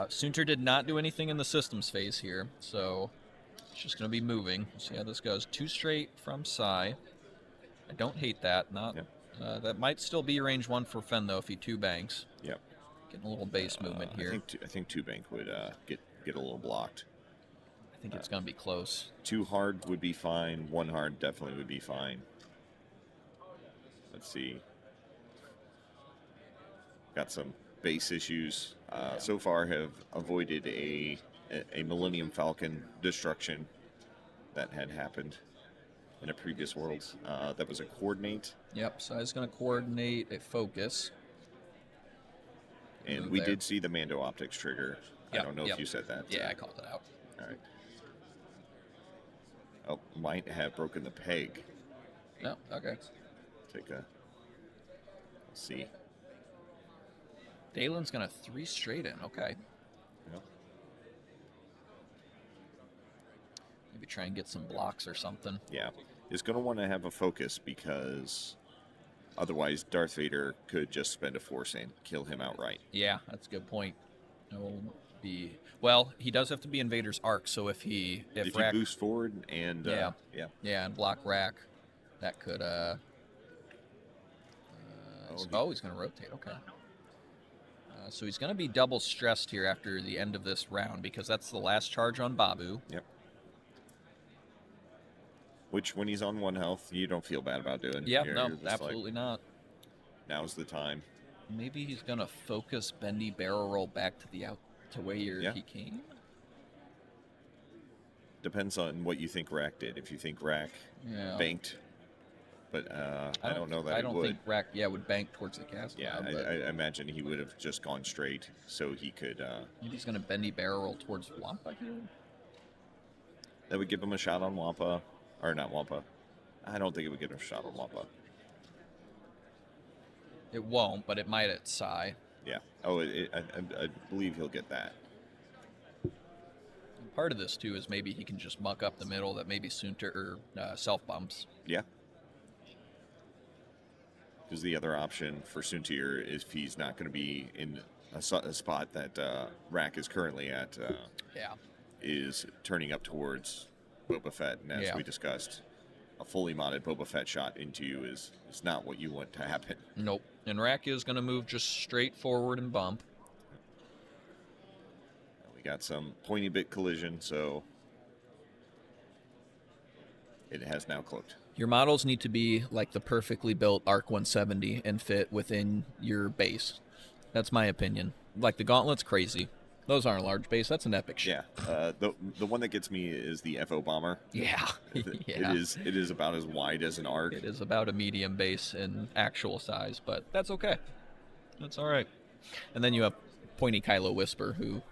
Sunter did not do anything in the systems phase here, so it's just going to be moving. We'll see how this goes. 2 straight from Psy. I don't hate that. That might still be range 1 for Fen, though, if he 2 banks. Yep. Getting a little base movement here. I think 2 bank would get a little blocked. I think it's going to be close. 2 hard would be fine. 1 hard definitely would be fine. Let's see. Got some base issues. So far have avoided a Millennium Falcon destruction that had happened in a previous world. That was a coordinate. Yep, so I was going to coordinate a focus. And we did see the Mando Optics trigger. I don't know if you said that. Yeah, I called it out. All right. Oh, might have broken the peg. No, okay. Let's see. Dalen's going to 3 straight in. Okay. Yep. Maybe try and get some blocks or something. Yeah. Is going to want to have a focus because otherwise Darth Vader could just spend a force and kill him outright. Yeah, that's a good point. He does have to be in Vader's arc, so if he boosts forward and and block Rack, that could he's going to rotate. Okay. So he's going to be double stressed here after the end of this round because that's the last charge on Babu. Yep. Which, when he's on 1 health, you don't feel bad about doing. Yeah, no, absolutely not. Now's the time. Maybe he's going to focus Bendy barrel roll back to the out to where he came. Depends on what you think Rack did. If you think Rack banked, but I don't know that I don't think Rack would bank towards the cast. Yeah, I imagine he would have just gone straight so he could. Maybe he's going to Bendy barrel roll towards Wampa here. That would give him a shot on Wampa. Or not Wampa. I don't think it would get him a shot on Wampa. It won't, but it might at Psy. Yeah. Oh, I believe he'll get that. And part of this, too, is maybe he can just muck up the middle that maybe Sunter or self-bumps. Yeah. Because the other option for Suntir is if he's not going to be in a spot that Rack is currently at, is turning up towards Boba Fett, and as we discussed, a fully modded Boba Fett shot into you is not what you want to happen. Nope. And Rack is going to move just straight forward and bump. We got some pointy bit collision, so it has now cloaked. Your models need to be like the perfectly built ARC 170 and fit within your base. That's my opinion. Like the Gauntlet's crazy. Those aren't a large base. That's an epic shit. Yeah. The one that gets me is the FO bomber. Yeah. It is about as wide as an arc. It is about a medium base in actual size, but that's okay. That's all right. And then you have pointy Kylo Whisper, who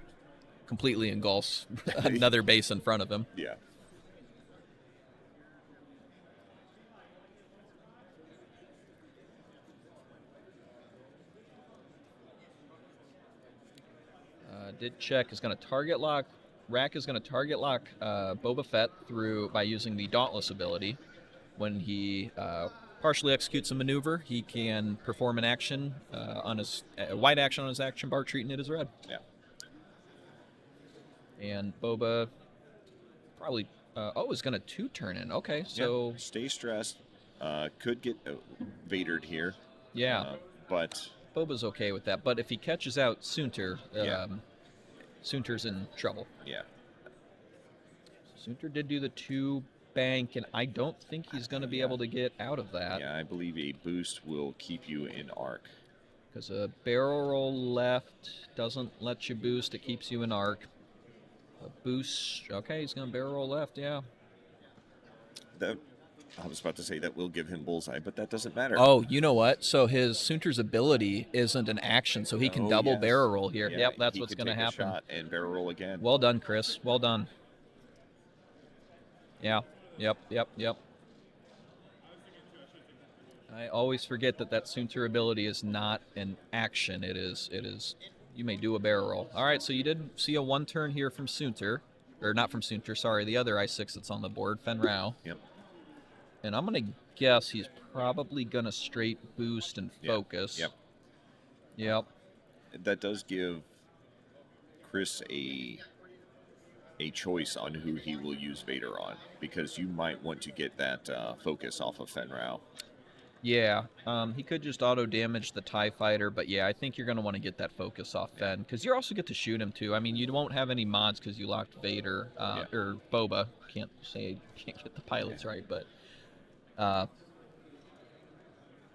completely engulfs another base in front of him. Yeah. Did check is going to target lock. Rack is going to target lock Boba Fett by using the Dauntless ability. When he partially executes a maneuver, he can perform an action on his white action on his action bar, treating it as red. Yeah. And Boba probably is going to 2-turn in. Okay, so stay stressed. Could get Vadered here. Yeah. But Boba's okay with that. But if he catches out Soontir, Yeah. Soontir's in trouble. Yeah. Soontir did do the 2 bank, and I don't think he's going to be able to get out of that. Yeah, I believe a boost will keep you in arc. Because a barrel roll left doesn't let you boost. It keeps you in arc. A boost, okay, he's going to barrel roll left, yeah. That I was about to say that will give him bullseye, but that doesn't matter. Oh, you know what? So his Soontir's ability isn't an action, so he can double yes. barrel roll here. Yeah, Yep, that's he what's could going to take a happen. shot and barrel roll again. Well done, Chris. Well done. Yeah. Yep. I always forget that Soontir ability is not an action. It is. You may do a barrel roll. All right, so you did see a 1 turn here from Soontir. Or not from Soontir, sorry. The other I-6 that's on the board, Fen Rao. Yep. And I'm going to guess he's probably going to straight boost and focus. Yep. That does give Chris a choice on who he will use Vader on, because you might want to get that focus off of Fen Rao. Yeah, he could just auto-damage the TIE fighter, but yeah, I think you're going to want to get that focus off Fen, because you also get to shoot him, too. I mean, you won't have any mods because you locked Vader, or Boba. Can't get the pilots right, but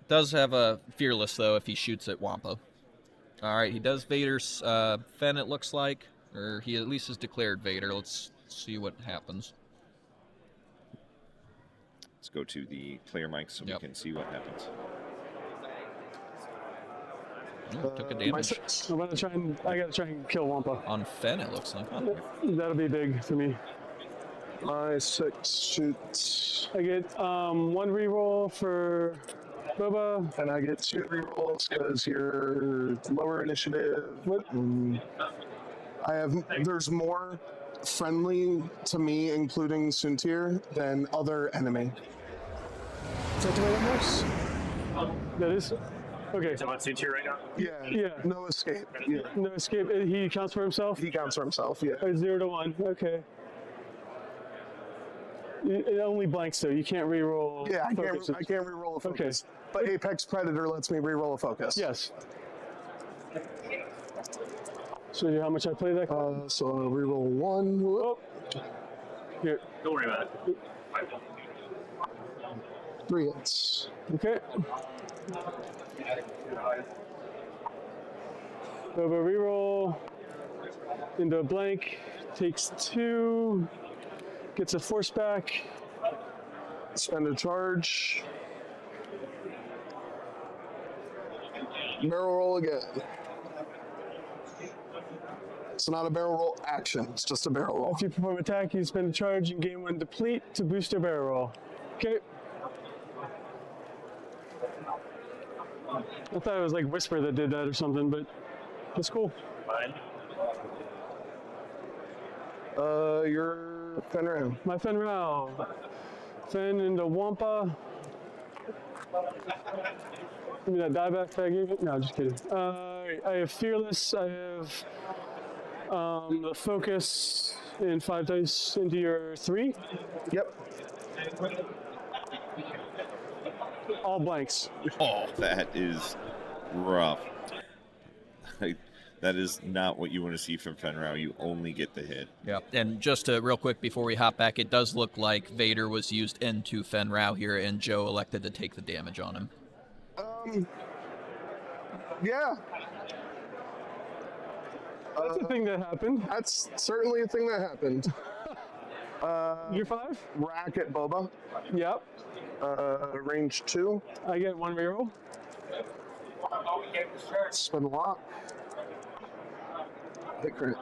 does have a Fearless, though, if he shoots at Wampa. All right, he does Vader's Fen, it looks like, or he at least has declared Vader. Let's see what happens. Let's go to the player mic so we can see what happens. Took a damage. I gotta try and kill Wampa. On Fen, it looks like. Huh? That'll be big for me. My 6 shoots. I get 1 reroll for Boba. And I get 2 rerolls because you're lower initiative. What? There's more friendly to me, including Soontir, than other enemy. Is that the way that works? That is? Okay. So what's here right now? Yeah. No escape. Yeah. No escape. He counts for himself? He counts for himself, yeah. 0 to 1. Okay. It only blanks, though. You can't reroll. Yeah, I focus. can't reroll a focus. Okay. But Apex Predator lets me reroll a focus. Yes. So how much I play that card? So I'll reroll 1. Oh. Here. Don't worry about it. 3 hits. Okay. Boba reroll into a blank, takes 2, gets a force back. Spend a charge. Barrel roll again. It's not a barrel roll action, it's just a barrel roll. If you perform attack, you spend a charge and gain 1 deplete to boost your barrel roll. Okay. I thought it was like Whisper that did that or something, but that's cool. Fine. Your Fen Rao. My Fen Rao. Fen into Wampa. Give me that dieback that I gave it. No, just kidding. I have Fearless. I have the Focus and 5 dice into your 3. Yep. All blanks. Oh, that is rough. That is not what you want to see from Fen Rao. You only get the hit. Yeah, and just real quick before we hop back, it does look like Vader was used into Fen Rao here, and Joe elected to take the damage on him. Yeah. That's a thing that happened. That's certainly a thing that happened. You're 5? Rack at Boba. Yep. Range 2. I get 1 reroll. Spin a lot. Hit crit.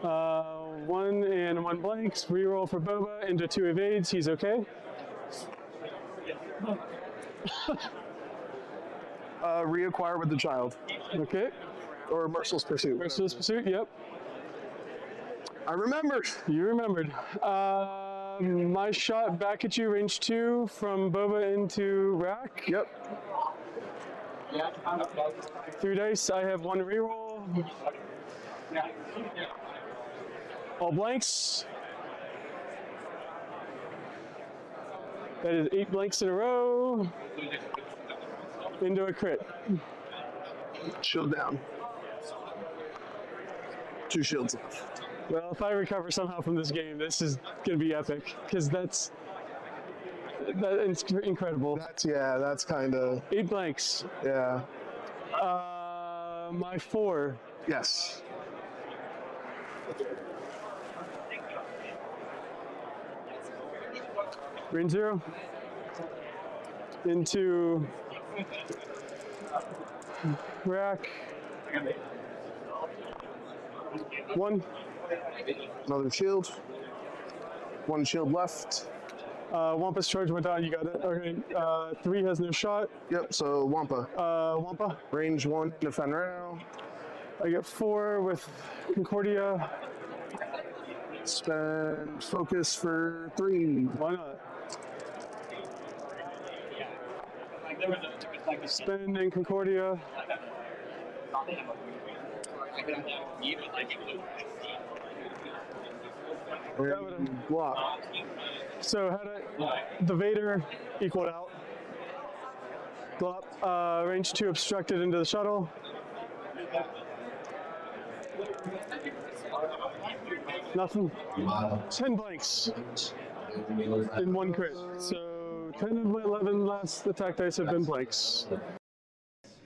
1 and 1 blanks. Reroll for Boba into 2 evades. He's okay. Reacquire with the child. Okay. Or Merciless Pursuit. Merciless Pursuit. Yep. I remembered. You remembered. My shot back at you, range 2 from Boba into Rack. Yep. 3 dice. I have 1 reroll. All blanks. That is 8 blanks in a row. Into a crit. Shield down. 2 shields left. Well, if I recover somehow from this game, this is going to be epic, because that's incredible. That's kind of 8 blanks. yeah. My 4. Yes. Range 0. Into rack. 1. Another shield. 1 shield left. Wampa's charge went out. You got it. Okay. 3 has no shot. Yep. So Wampa. Wampa. Range 1. Defend right now. I get 4 with Concordia. Spend focus for 3. Why not? Spend in Concordia. And block. So had the Vader equaled out. Glop, range 2 obstructed into the shuttle. Nothing. 10 blanks in 1 crit. So 10 of my 11 last attack dice have been blanks.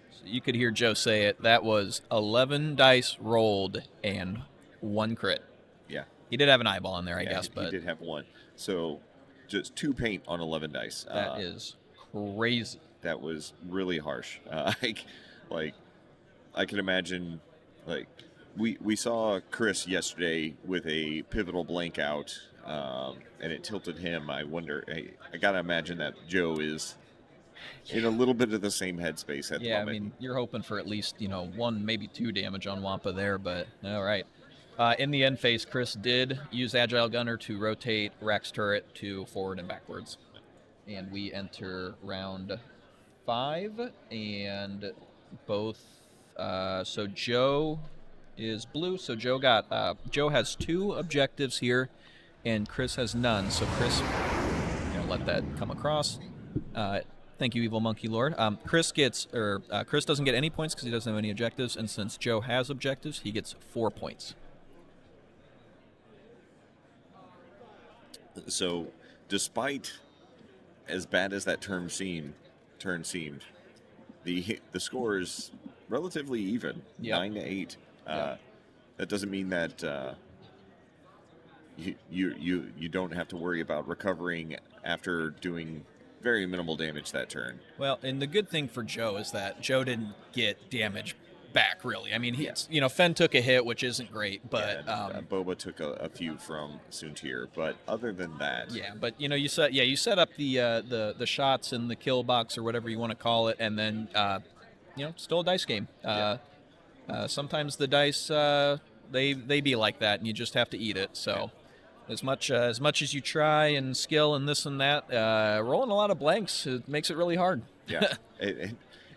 So you could hear Joe say it. That was 11 dice rolled and 1 crit. Yeah. He did have an eyeball in there, I Yeah, guess, he but did have 1. So just 2 paint on 11 dice. that is crazy. That was really harsh. I can imagine, we saw Chris yesterday with a pivotal blank out, and it tilted him. I wonder. I gotta imagine that Joe is in a little bit of the same headspace at the Yeah, I moment. mean, you're hoping for at least 1, maybe 2 damage on Wampa there, but all right. In the end phase, Chris did use Agile Gunner to rotate Rack's turret to forward and backwards, and we enter round 5, and both. So Joe is blue. So Joe has 2 objectives here, and Chris has none. So Chris, let that come across. Thank you, Evil Monkey Lord. Chris doesn't get any points because he doesn't have any objectives, and since Joe has objectives, he gets 4 points. So, despite as bad as that turn seemed, the score is relatively even, Yep. 9-8. Yep. That doesn't mean that you don't have to worry about recovering after doing very minimal damage that turn. Well, and the good thing for Joe is that Joe didn't get damage back, really. I mean, Fenn took a hit, which isn't great, but Boba took a few from Soontir, but other than that, yeah. But you set up the shots in the kill box or whatever you want to call it, and then still a dice game. Sometimes the dice they be like that, and you just have to eat it. So. As much as you try and skill and this and that, rolling a lot of blanks, it makes it really hard. Yeah.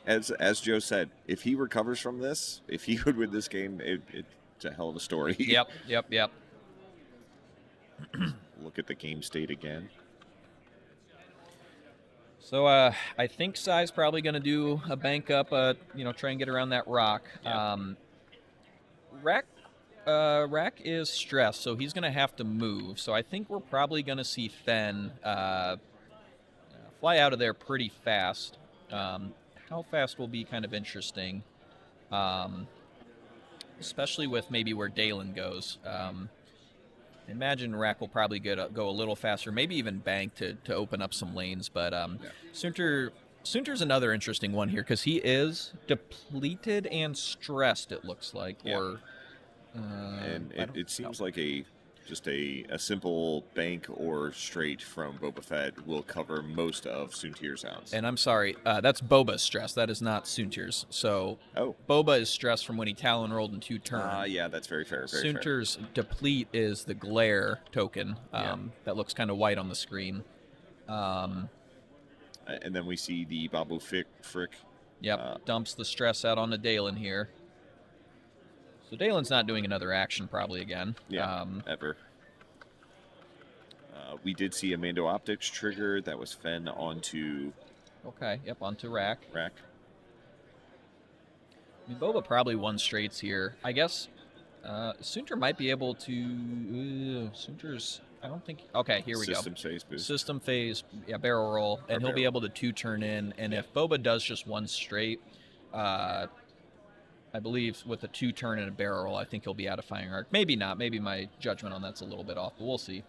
As Joe said, if he recovers from this, if he would win this game, it's a hell of a story. Yep. Look at the game state again. So I think Sai's probably going to do a bank up, try and get around that rock. Yeah. Rack is stressed, so he's going to have to move. So I think we're probably going to see Fenn fly out of there pretty fast. How fast will be kind of interesting, especially with maybe where Dalen goes. Imagine Rack will probably go a little faster, maybe even bank to open up some lanes. But Soontir's another interesting one here because he is depleted and stressed, it looks like. Yeah. Or and it seems like just a simple bank or straight from Boba Fett will cover most of Soontir's outs. And I'm sorry, that's Boba's stress. That is not Soontir's. So Boba is stressed from when he Talon rolled in 2 turns. Yeah, that's very fair. Soontir's deplete is the glare token that looks kind of white on the screen. And then we see the Babu Frick. Yep, dumps the stress out onto Dalen here. So Dalen's not doing another action probably again. Yeah, ever. We did see a Mando Optics trigger. That was Fen onto Okay, yep, onto rack. Rack. I mean, Boba probably won straights here. I guess Soontir might be able to... Soontir's... I don't think... Okay, here we go. System phase boost. System phase, yeah, barrel roll, and he'll be barrel. able to 2-turn in. And if Boba does just one straight, I believe with a 2-turn and a barrel roll, I think he'll be out of firing arc. Maybe not. Maybe my judgment on that's a little bit off, but we'll see.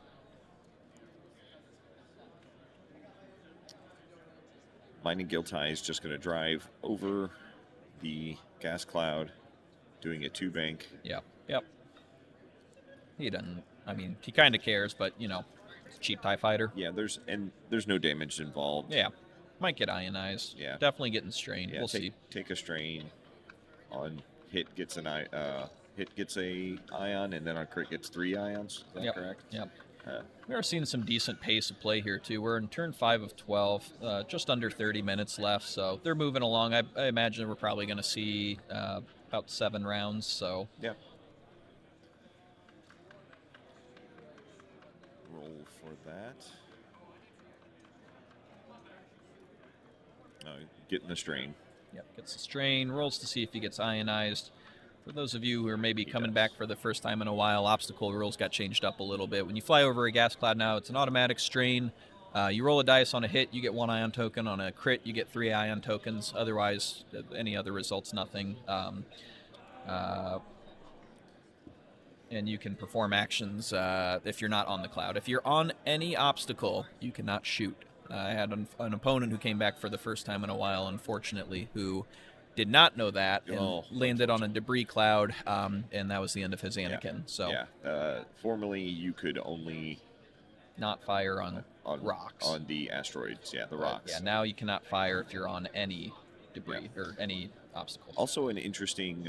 Mining Giltai is just going to drive over the gas cloud, doing a 2-bank. Yep. He doesn't... I mean, he kind of cares, but, you know, it's a cheap TIE fighter. Yeah, there's no damage involved. Yeah. Might get ionized. Yeah. Definitely getting strained. Yeah, We'll see. Take a strain. On hit gets a ion, and then on crit gets 3 ions. Is that correct? Yep. We are seeing some decent pace of play here, too. We're in turn 5 of 12, just under 30 minutes left, so they're moving along. I imagine we're probably going to see about 7 rounds, so... Yeah. Roll for that. Getting the strain. Yep, gets the strain, rolls to see if he gets ionized. For those of you who are maybe coming back for the first time in a while, obstacle rules got changed up a little bit. When you fly over a gas cloud now, it's an automatic strain. You roll a dice on a hit, you get 1 ion token. On a crit, you get 3 ion tokens. Otherwise, any other results, nothing. And you can perform actions if you're not on the cloud. If you're on any obstacle, you cannot shoot. I had an opponent who came back for the first time in a while, unfortunately, who did not know that and landed on a debris cloud, and that was the end of his Anakin. Yeah. So, formerly you could only not fire on rocks. On the asteroids, the rocks. Yeah, now you cannot fire if you're on any debris or any obstacle. Also, an interesting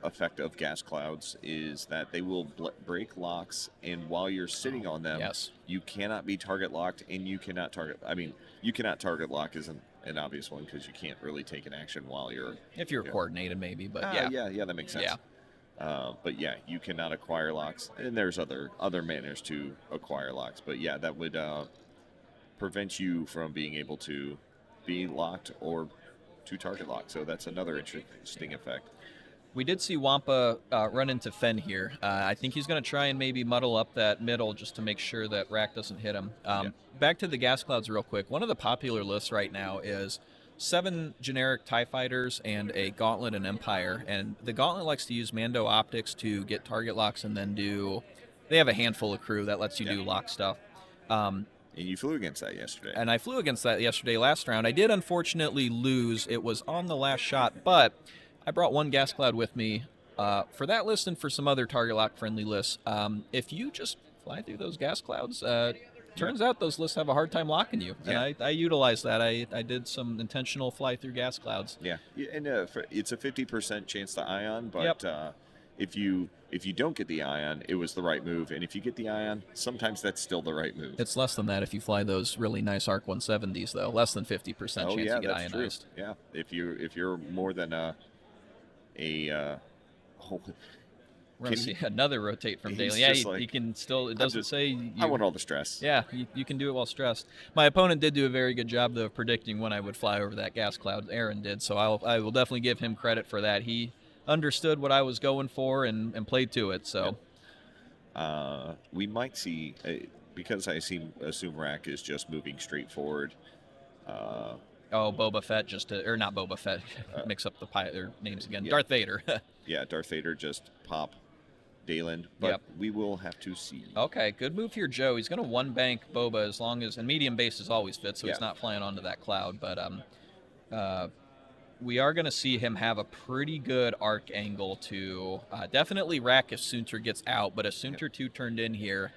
effect of gas clouds is that they will break locks, and while you're sitting on them, you cannot be target locked, and you cannot target. I mean, you cannot target lock isn't an obvious one because you can't really take an action while you're. If you're coordinated, maybe, but yeah, that makes sense. Yeah. But yeah, you cannot acquire locks, and there's other manners to acquire locks. But yeah, that would prevent you from being able to be locked or to target lock. So that's another interesting effect. We did see Wampa run into Fen here. I think he's going to try and maybe muddle up that middle just to make sure that Rack doesn't hit him. Back to the gas clouds real quick. One of the popular lists right now is 7 generic TIE fighters and a Gauntlet and Empire. And the Gauntlet likes to use Mando Optics to get target locks and then they have a handful of crew that lets you do lock stuff. And you flew against that yesterday. And I flew against that yesterday last round. I did unfortunately lose. It was on the last shot, but I brought 1 gas cloud with me for that list and for some other target lock friendly lists. If you just fly through those gas clouds, turns out those lists have a hard time locking you. And I utilized that. I did some intentional fly through gas clouds. Yeah, and it's a 50% chance to ion, but if you don't get the ion, it was the right move. And if you get the ion, sometimes that's still the right move. It's less than that if you fly those really nice ARC 170s, though. Less than 50% chance you get that's ionized. True. Yeah, if you're more than we're going to see another rotate from Daly. Yeah, you can still, it doesn't say... I want all the stress. Yeah, you can do it while stressed. My opponent did do a very good job, though, of predicting when I would fly over that gas cloud. Aaron did, so I will definitely give him credit for that. He understood what I was going for and played to it, so... We might see, because I assume Rack is just moving straight forward. Boba Fett or not Boba Fett, mix up their names again. Darth Vader. Yeah, Darth Vader just pop Dalen, but we will have to see. Okay, good move here, Joe. He's going to 1-bank Boba as long as, and medium base is always fit, so he's not flying onto that cloud, but we are going to see him have a pretty good arc angle to definitely rack if Soontir gets out, but if Soontir 2 turned in here,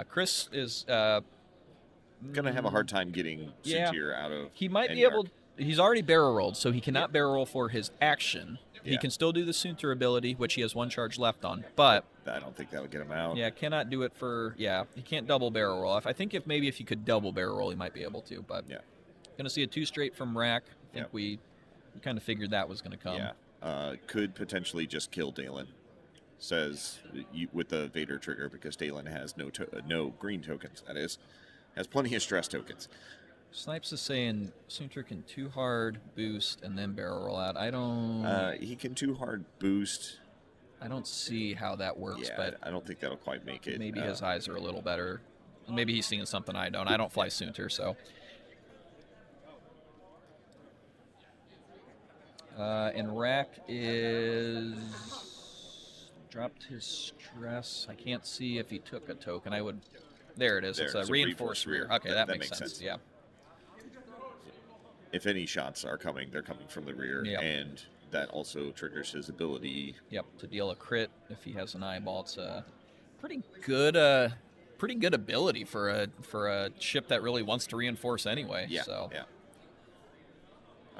Chris is... going to have a hard time getting Soontir out of... He might be able... He's already barrel rolled, so he cannot barrel roll for his action. He can still do the Soontir ability, which he has 1 charge left on, but... I don't think that would get him out. Yeah, cannot do it for... Yeah, he can't double barrel roll. I think if he could double barrel roll, he might be able to, but... Yeah. Going to see a 2 straight from Rack. I think we kind of figured that was going to come. Yeah. Could potentially just kill Dalen. says with the Vader trigger, because Dalen has no green tokens. That is, has plenty of stress tokens. Snipes is saying Soontir can too hard boost and then barrel roll out. I don't. He can too hard boost. I don't see how that works, Yeah, but I don't think that'll quite make it. maybe his eyes are a little better. Maybe he's seeing something I don't. I don't fly Soontir, so. And Rack is dropped his stress. I can't see if he took a token. I would. There it is. It's a reinforced rear. Okay, that makes sense. Yeah. If any shots are coming, they're coming from the rear, and that also triggers his ability. Yep, to deal a crit if he has an eyeball. It's a pretty good ability for a ship that really wants to reinforce anyway. Yeah. So. Yeah.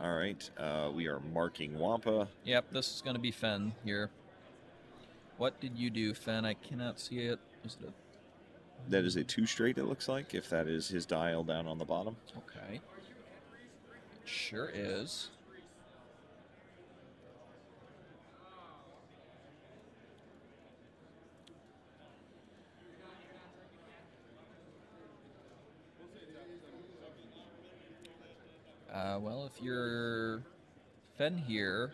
All right, we are marking Wampa. Yep, this is going to be Fen here. What did you do, Fen? I cannot see it. That is a 2 straight, it looks like, if that is his dial down on the bottom. Okay. It sure is. Well, if you're Fen here,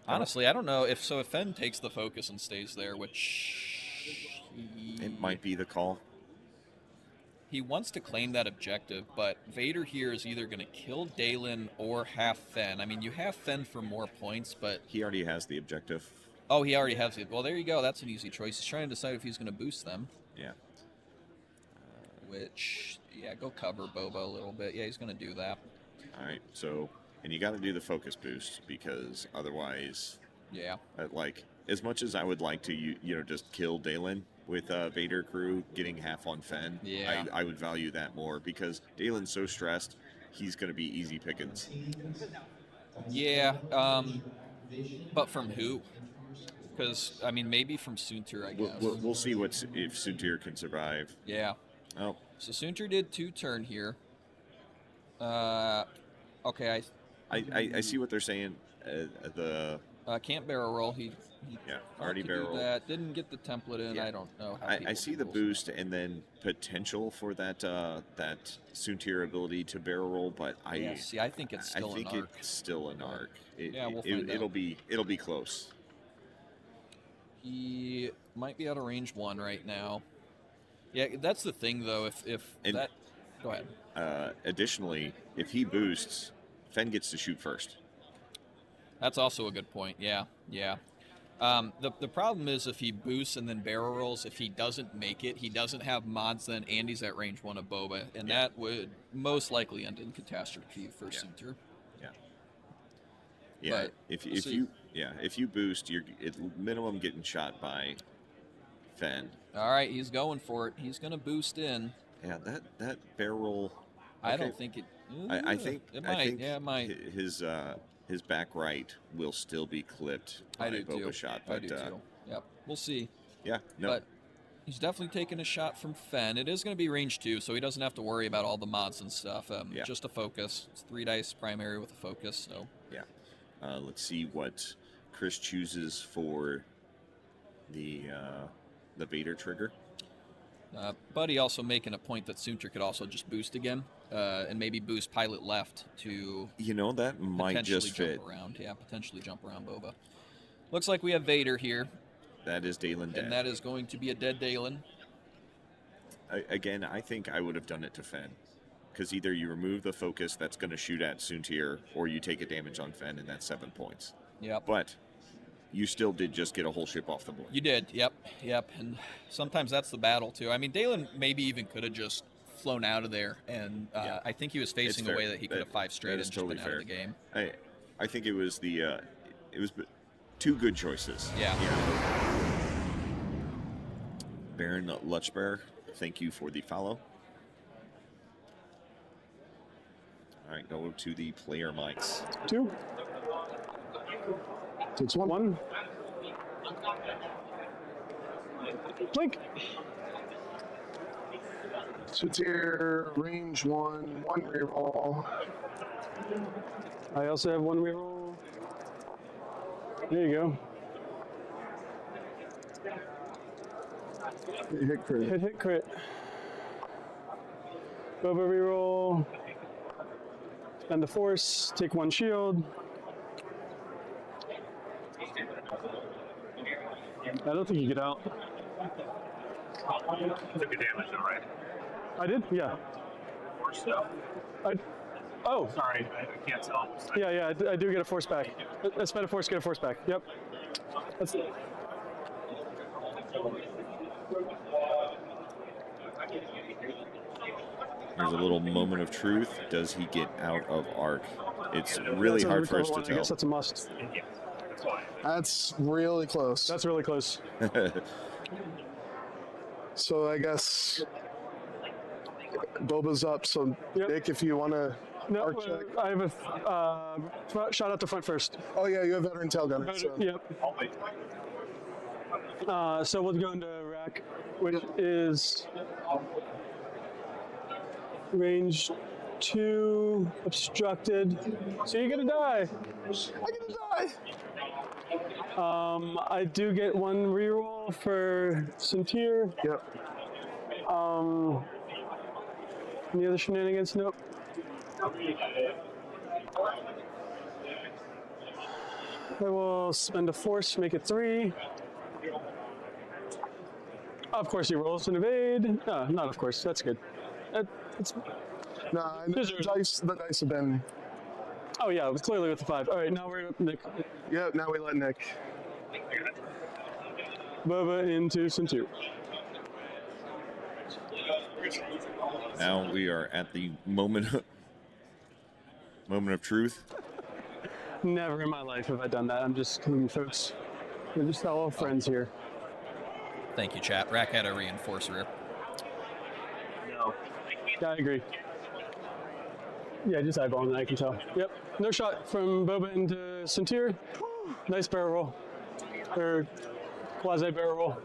honestly, I don't know if Fen takes the focus and stays there, which it might be the call. He wants to claim that objective, but Vader here is either going to kill Dalen or have Fen. I mean, you have Fen for more points, but he already has the objective. Oh, he already has it. Well, there you go. That's an easy choice. He's trying to decide if he's going to boost them. Yeah. Which, yeah, go cover Boba a little bit. Yeah, he's going to do that. All right, so, and you got to do the focus boost, because otherwise, yeah, like, as much as I would like to, you know, just kill Dalen with Vader crew getting half on Fen, yeah, I would value that more, because Dalen's so stressed, he's going to be easy pickings. Yeah, but from who? Because, I mean, maybe from Soontir, I guess. We'll see if Soontir can survive. Yeah. Oh. So Soontir did 2 turn here. Okay, I see what they're saying. Can't barrel roll. He already barrel rolled. That didn't get the template in. Yeah. I don't know how. I see the boost and then potential for that Soontir ability to barrel roll, but I think it's still an arc. I think it's still an arc. We'll find out. It'll be close. He might be out of range 1 right now. Yeah, that's the thing though. Go ahead. Additionally, if he boosts, Fen gets to shoot first. That's also a good point. Yeah. The problem is if he boosts and then barrel rolls, if he doesn't make it, he doesn't have mods then, and he's at range 1 of Boba, and that would most likely end in catastrophe for Soontir. Yeah. But if you boost, you're at minimum getting shot by Fen. All right, he's going for it. He's going to boost in. Yeah, that barrel. I don't think it. I think it might. I think it might. His back right will still be clipped by a Boba shot. But, I do too. Yep, we'll see. Yeah, no. But he's definitely taking a shot from Fen. It is going to be range 2, so he doesn't have to worry about all the mods and stuff. Just a focus. It's 3 dice primary with a focus. So yeah. Let's see what Chris chooses for the Vader trigger. Buddy also making a point that Soontir could also just boost again, and maybe boost pilot left to. That might just fit. Jump around. Yeah, potentially jump around Boba. Looks like we have Vader here. That is Dalen dead. And that is going to be a dead Dalen. Again, I think I would have done it to Fen. Because either you remove the focus that's going to shoot at Soontir, or you take a damage on Fen, and that's 7 points. Yep. But you still did just get a whole ship off the board. You did, yep. And sometimes that's the battle, too. I mean, Dalen maybe even could have just flown out of there, and I think he was facing a way that he could have 5 straight and just totally been out of the game. I think it was it was 2 good choices. Yeah. Baron Lutchbear, thank you for the follow. All right, go to the player mics. 2. Takes 1. Blink. Soontir, range 1 reroll. I also have 1 reroll. There you go. Hit crit. Hit crit. Boba reroll. Spend the force. Take 1 shield. I don't think you get out. Took a damage though, right? I did? Yeah. Or so. Oh. Sorry, I can't tell. Yeah, I do get a force back. I spend a force, get a force back. Yep. That's it. Here's a little moment of truth. Does he get out of arc? It's really hard for us to I tell. guess that's a must. Yeah, that's why. That's really close. That's really close. So I guess Boba's up. So Yep. Nick, if you want to No, arc check. I have a shot out the front first. Oh yeah, you have veteran tail gunner. So. Yep. I'll wait. So we'll go into rack, which is range 2, obstructed. So you're gonna die. I'm gonna die. I do get 1 reroll for Centir. Yep. Any other shenanigans? Nope. I will spend a force, make it 3. Of course, he rolls an evade. No, not of course. That's good. It's, Nah, These the are- dice have been. oh yeah, it was clearly with the 5. All right, now we're Nick. Yep. Now we let Nick. Boba into Centir. Now we are at the moment of truth. Never in my life have I done that. I'm just killing folks. We're just all friends here. Thank you, chat. Rack had a reinforcer. No. Yeah, I agree. Yeah, just eyeballing that, I can tell. Yep. No shot from Boba into Centir. Nice barrel roll. Or quasi barrel roll.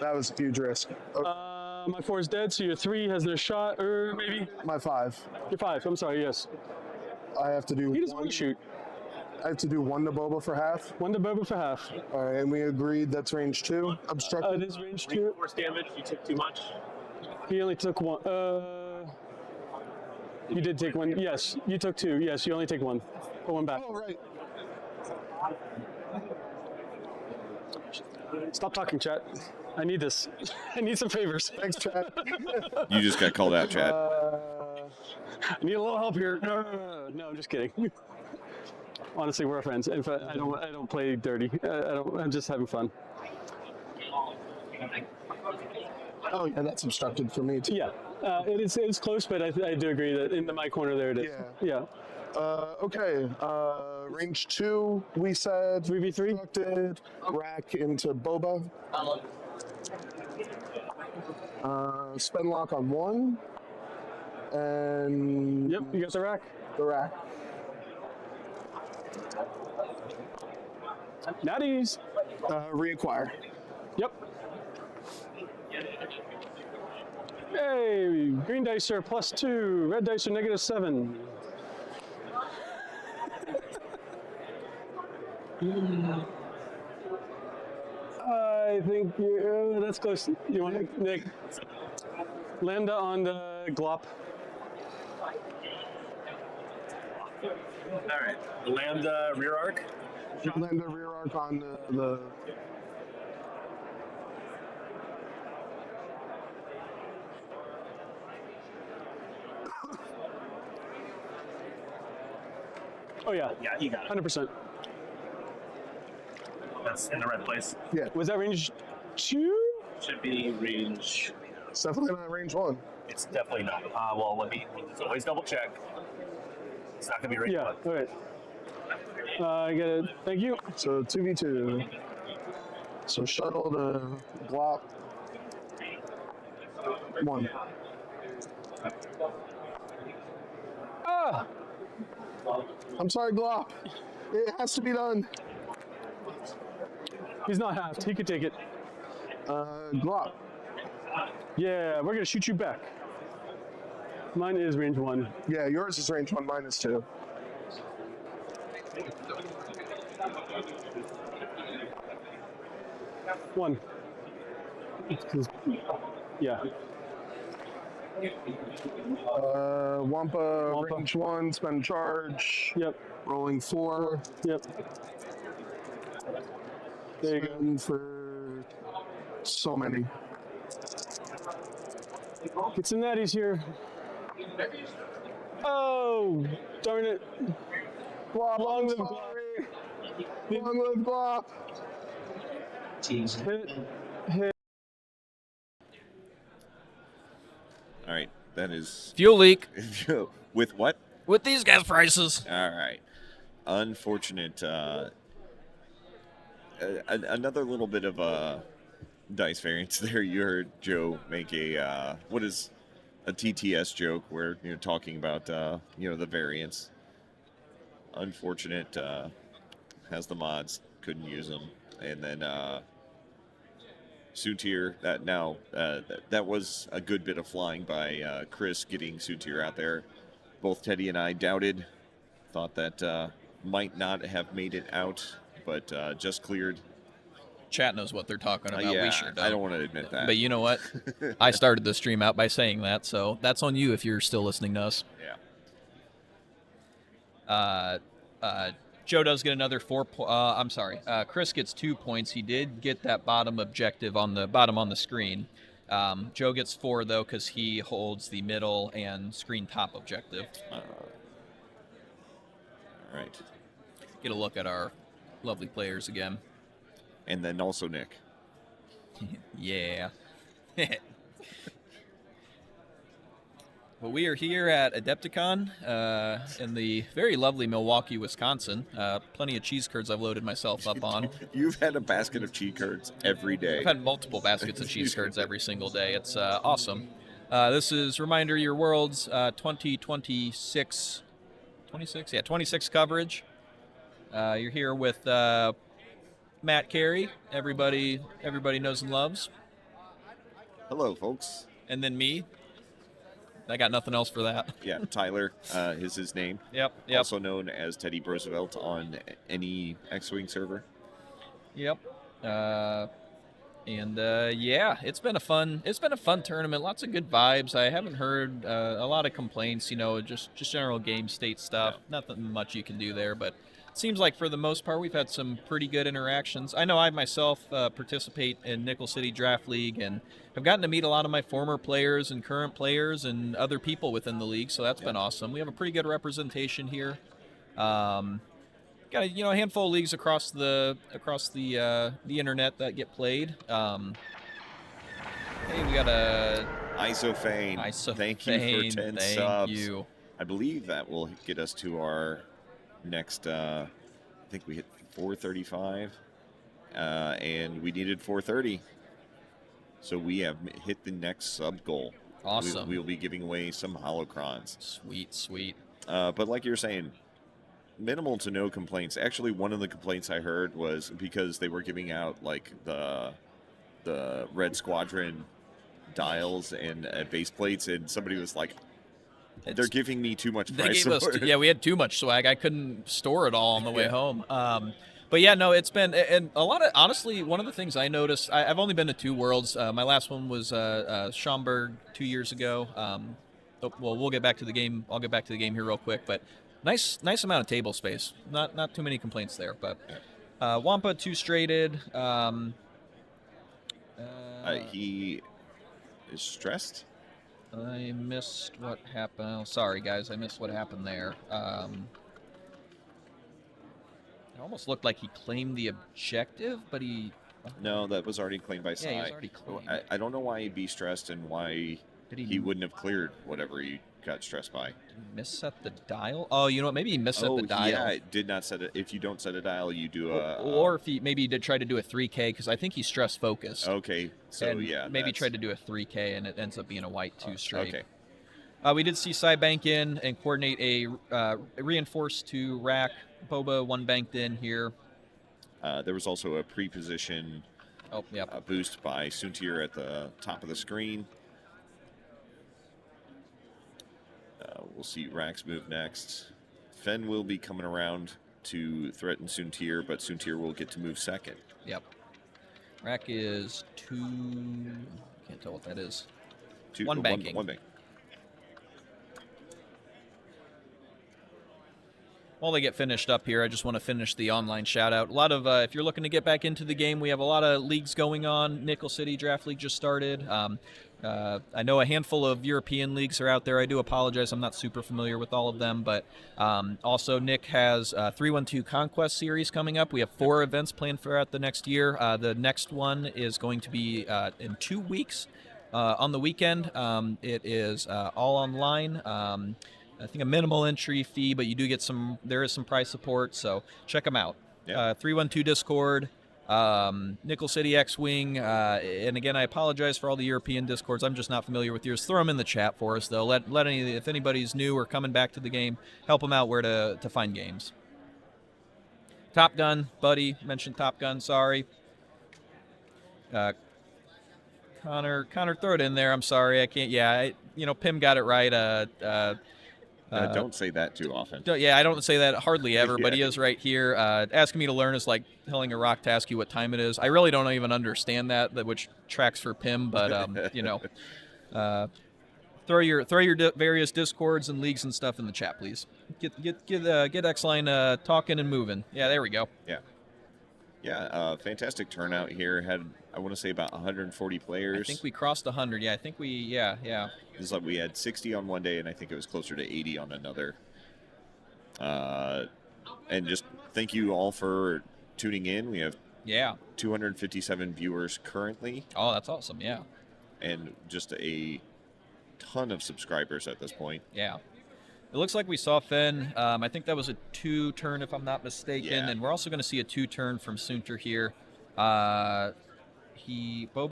That was a huge risk. Okay, My 4 is dead, so your 3 has no shot, or maybe my 5. your 5. I'm sorry, yes. I have to do. He doesn't want to shoot. I have to do 1 to Boba for half. 1 to Boba for half. All right, and we agreed that's range 2. Obstructed. It is range 2. Force damage, you took too much. He only took 1. You did take 1. Yes, you took 2. Yes, you only take 1. Put 1 back. Oh right. Stop talking, chat. I need this. I need some favors. Thanks, Chad. You just got called out, Chad. I need a little help here. No, I'm just kidding. Honestly, we're friends. In fact, I don't play dirty. I'm just having fun. Oh yeah, that's obstructed for me too. Yeah, it is close, but I do agree that in my corner there it is. Yeah. Okay. Range 2. We said 3v3. obstructed. Rack into Boba. Spin lock on 1. And Yep, you got the rack. the rack. Natties. Reacquire. Yep. Hey, green dice are +2, red dice are -7. I think that's close. You want Nick? Lambda on the glop. All right. Lambda rear arc. Land the rear arc on the Oh yeah, Yeah, you got it. 100%. That's in the right place. yeah. Was that range 2? Should be range. It's definitely not range 1. It's definitely not. Well, let me always double check. It's not gonna be range Yeah. one. All right. I get it. Thank you. So 2v2. So shuttle to glop. 1. Ah. I'm sorry, glop. It has to be done. He's not halved. He could take it. Glop. Yeah, we're gonna shoot you back. Mine is range 1. Yeah, yours is range 1, mine is 2. 1. Yeah. Wampa, Wampa. range 1, spend charge. Yep. Rolling 4. Yep. There you go. Spend for so many. Get some natties here. Oh, darn it. Glop, Long live sorry. Long live Glop. Hit. All right, that is Fuel leak with what? with these gas prices. All right, unfortunate. Another little bit of a dice variance there. You heard Joe make a what is a TTS joke where you're talking about the variance. Unfortunate. Has the mods, couldn't use them, and then Soontir. That was a good bit of flying by Chris getting Soontir out there. Both Teddy and I doubted, thought that might not have made it out, but just cleared. Chat knows what they're talking about. Yeah, We sure don't. I don't want to admit that. But you know what? I started the stream out by saying that, so that's on you if you're still listening to us. Yeah. Joe does get another 4 I'm sorry. Chris gets 2 points. He did get that bottom objective on the screen. Joe gets 4 though because he holds the middle and screen top objective. All right. Get a look at our lovely players again. And then also Nick. Yeah. Well, we are here at Adepticon in the very lovely Milwaukee, Wisconsin. Plenty of cheese curds I've loaded myself up on. You've had a basket of cheat curds every day. I've had multiple baskets of cheese curds every single day. It's awesome. This is Reminder Your World's 2026 26 coverage. You're here with Matt Carey, everybody knows and loves. Hello, folks. And then me. I got nothing else for that. Yeah, Tyler is his name. Yep. Also known as Teddy Roosevelt on any X-Wing server. Yep. Yeah, it's been a fun tournament. Lots of good vibes. I haven't heard a lot of complaints. Just general game state stuff. Yeah. Nothing much you can do there, but it seems like for the most part we've had some pretty good interactions. I know I myself participate in Nickel City Draft League and have gotten to meet a lot of my former players and current players and other people within the league. So that's been awesome. We have a pretty good representation here. Got a handful of leagues across the internet that get played. Hey, we got a Isophane. Thank you for 10 subs. Thank you. I believe that will get us to our next. I think we hit 435, and we needed 430. So we have hit the next sub goal. Awesome. We'll be giving away some holocrons. Sweet. But like you're saying, minimal to no complaints. Actually, one of the complaints I heard was because they were giving out like the Red Squadron dials and base plates, and somebody was like, "They're giving me too much price support." We had too much swag. I couldn't store it all on the way home. But yeah, no, it's been and a lot of honestly. One of the things I noticed, I've only been to 2 Worlds. My last one was Schaumburg 2 years ago. Well, we'll get back to the game. I'll get back to the game here real quick, but nice amount of table space. Not too many complaints there. But Wampa 2-straighted. He is stressed. I missed what happened. Oh, sorry, guys. I missed what happened there. It almost looked like he claimed the objective, but he... No, that was already claimed by Sai. Yeah, he was already claimed. I don't know why he'd be stressed and why he wouldn't have cleared whatever he got stressed by. Did he misset the dial? Oh, you know what? Maybe he misset the dial. Yeah, it did not set it. If you don't set a dial, you do a... Or if he did try to do a 3K, because I think he's stress focused. Okay, so and yeah. Maybe tried to do a 3K, and it ends up being a white 2 straight. Okay. We did see Sai bank in and coordinate a reinforced to rack. Boba 1 banked in here. There was also a pre-position boost by Soontir at the top of the screen. We'll see Rax move next. Fen will be coming around to threaten Soontir, but Soontir will get to move second. Yep. Rack is 2. Can't tell what that is. 2, One banking. One bank. While they get finished up here, I just want to finish the online shout out. A lot of, if you're looking to get back into the game, we have a lot of leagues going on. Nickel City Draft League just started. I know a handful of European leagues are out there. I do apologize. I'm not super familiar with all of them. But also, Nick has 312 Conquest Series coming up. We have 4 events planned throughout the next year. The next one is going to be in 2 weeks on the weekend. It is all online. I think a minimal entry fee, but you do get there is some price support, so check them out. Yeah. 312 Discord, Nickel City X-Wing, and again, I apologize for all the European Discords. I'm just not familiar with yours. Throw them in the chat for us, though. If anybody's new or coming back to the game, help them out where to find games. Top Gun, buddy, mentioned Top Gun, sorry. Connor, throw it in there. I'm sorry, I can't. Yeah, Pim got it right. Don't say that too often. I don't say that hardly ever, but he Yeah. is right here. Asking me to learn is like telling a rock to ask you what time it is. I really don't even understand that which tracks for Pim, but throw your various discords and leagues and stuff in the chat, please. Get X-Line talking and moving. Yeah, there we go. Yeah, fantastic turnout here. Had, I want to say, about 140 players. I think we crossed 100. Yeah, I think yeah. It's like we had 60 on one day, and I think it was closer to 80 on another. And just thank you all for tuning in. We have 257 viewers currently. Oh, that's awesome. Yeah. And just a ton of subscribers at this point. Yeah. It looks like we saw Fenn. I think that was a 2-turn, if I'm not mistaken. Yeah. And we're also going to see a 2-turn from Sunter here. Boba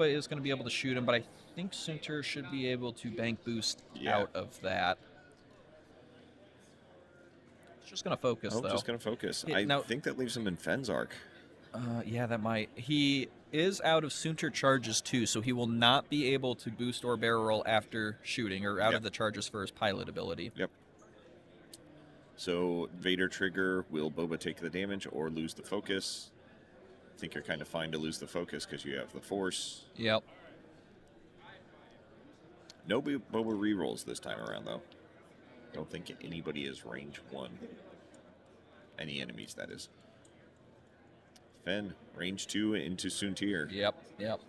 is going to be able to shoot him, but I think Sunter should be able to bank boost out of that. It's just going to focus, though. Just going to focus. I think that leaves him in Fenn's arc. Yeah, that might. He is out of Sunter charges, too, so he will not be able to boost or barrel roll after shooting or out of the charges for his pilot ability. Yep. So, Vader trigger, will Boba take the damage or lose the focus? I think you're kind of fine to lose the focus because you have the force. Yep. No Boba rerolls this time around, though. Don't think anybody is range 1. Any enemies, that is. Fenn, range 2 into Suntir. Yep.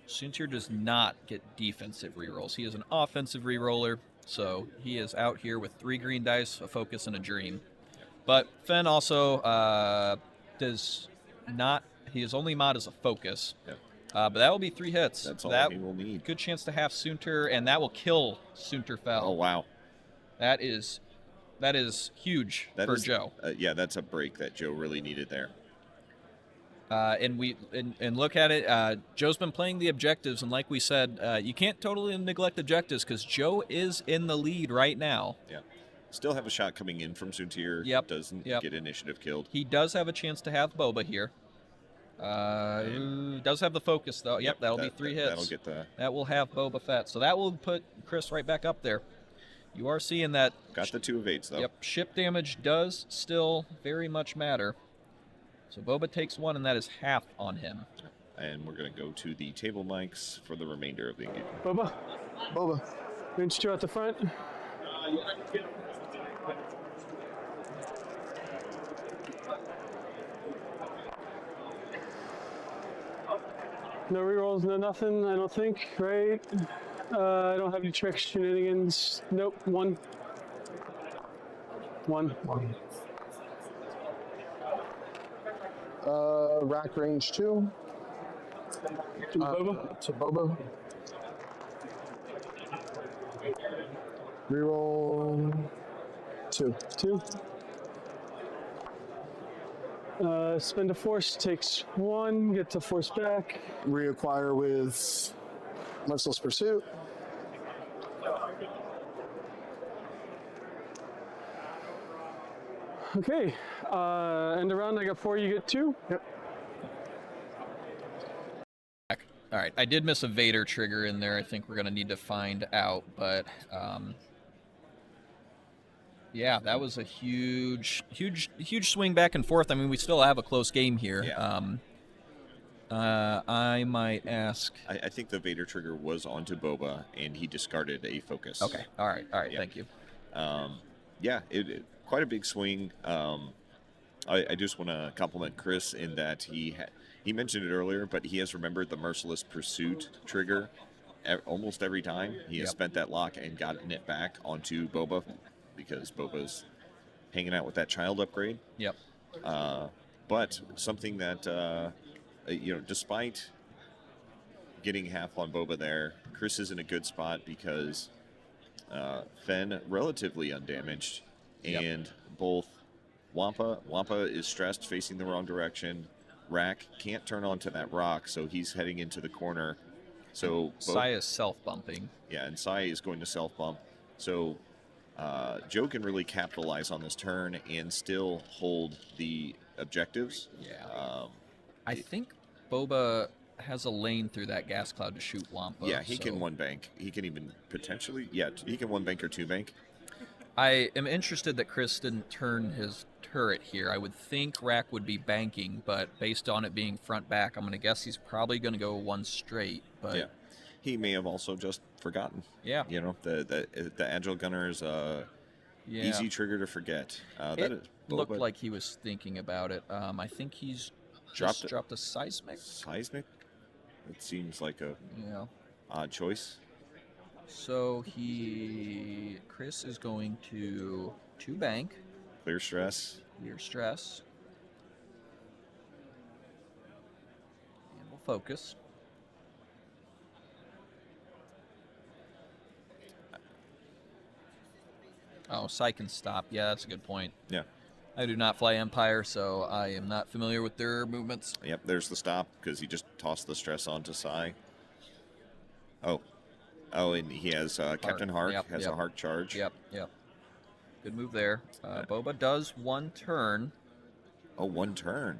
Suntir does not get defensive rerolls. He is an offensive reroller. So he is out here with 3 green dice, a focus, and a dream. But Fenn also does not. His only mod is a focus. Yep. But that will be 3 hits. That's all he will need. Good chance to have Sunter, and that will kill Sunterfell. Oh, wow. That is huge for Joe. Yeah, that's a break that Joe really needed there. And look at it. Joe's been playing the objectives, and like we said, you can't totally neglect objectives because Joe is in the lead right now. Yeah, still have a shot coming in from Suntir. Doesn't get initiative killed. He does have a chance to have Boba here. Does have the focus though. Yep, that'll be 3 hits. That'll get that will have Boba Fett. So that will put Chris right back up there. You are seeing that. Got the 2 of 8s though. Yep, ship damage does still very much matter. So Boba takes 1, and that is half on him. And we're going to go to the table mics for the remainder of the engagement. Boba. Range 2 at the front. No rerolls, no nothing, I don't think, right? I don't have any tricks, shenanigans. Nope, 1. 1. Rack range 2. To Boba. To Boba. Reroll 2. 2. Spend a force, takes 1, get the force back. Reacquire with Merciless Pursuit. Okay, end around, I got 4, you get 2. Yep. All right, I did miss a Vader trigger in there. I think we're going to need to find out, but yeah, that was a huge swing back and forth. I mean, we still have a close game here. Yeah. I might ask. I think the Vader trigger was onto Boba, and he discarded a focus. Okay. All right. Yeah. Thank you. Yeah, quite a big swing. I just want to compliment Chris in that he mentioned it earlier, but he has remembered the Merciless Pursuit trigger almost every time. He has spent that lock and gotten it back onto Boba because Boba's hanging out with that child upgrade. Yep. But something that, despite getting half on Boba there, Chris is in a good spot because Fenn relatively undamaged, and both Wampa is stressed, facing the wrong direction. Rack can't turn onto that rock, so he's heading into the corner. So Sai is self-bumping. Yeah, and Sai is going to self-bump. So Joe can really capitalize on this turn and still hold the objectives. Yeah. I think Boba has a lane through that gas cloud to shoot Wampa. Yeah, he can one bank. He can even potentially, he can one bank or two bank. I am interested that Chris didn't turn his turret here. I would think Rack would be banking, but based on it being front back, I'm going to guess he's probably going to go one straight. But yeah, he may have also just forgotten. Yeah, the Agile Gunner is easy trigger to forget. It looked like he was thinking about it. I think he's just dropped a seismic. Seismic? It seems like a odd choice. So Chris is going to two bank. Clear stress. Clear stress. And we'll focus. Oh, Sai can stop. Yeah, that's a good point. Yeah. I do not fly Empire, so I am not familiar with their movements. Yep, there's the stop because he just tossed the stress onto Sai. Oh, and he has Captain Hark has a Hark charge. Yep. Good move there. Boba does one turn. Oh, one turn.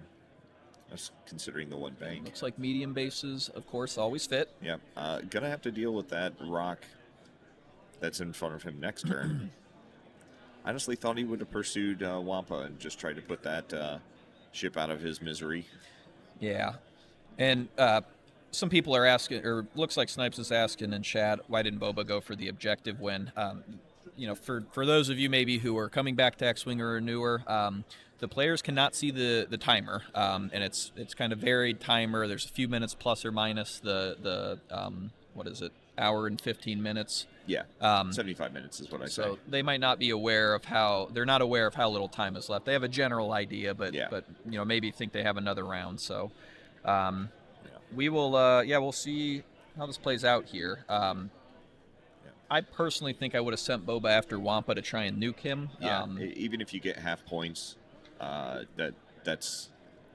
That's considering the one bank. Looks like medium bases, of course, always fit. Yep. Gonna have to deal with that rock that's in front of him next turn. I honestly thought he would have pursued Wampa and just tried to put that ship out of his misery. Yeah. And some people are asking, or looks like Snipes is asking in chat, why didn't Boba go for the objective win? For those of you maybe who are coming back to X-Wing or newer, the players cannot see the timer, and it's kind of varied timer. There's a few minutes plus or minus the what is it, hour and 15 minutes. Yeah, 75 minutes is what I say. So they might not be aware of they're not aware of how little time is left. They have a general idea, but maybe think they have another round. So we will we'll see how this plays out here. I personally think I would have sent Boba after Wampa to try and nuke him. Yeah, even if you get half points, that's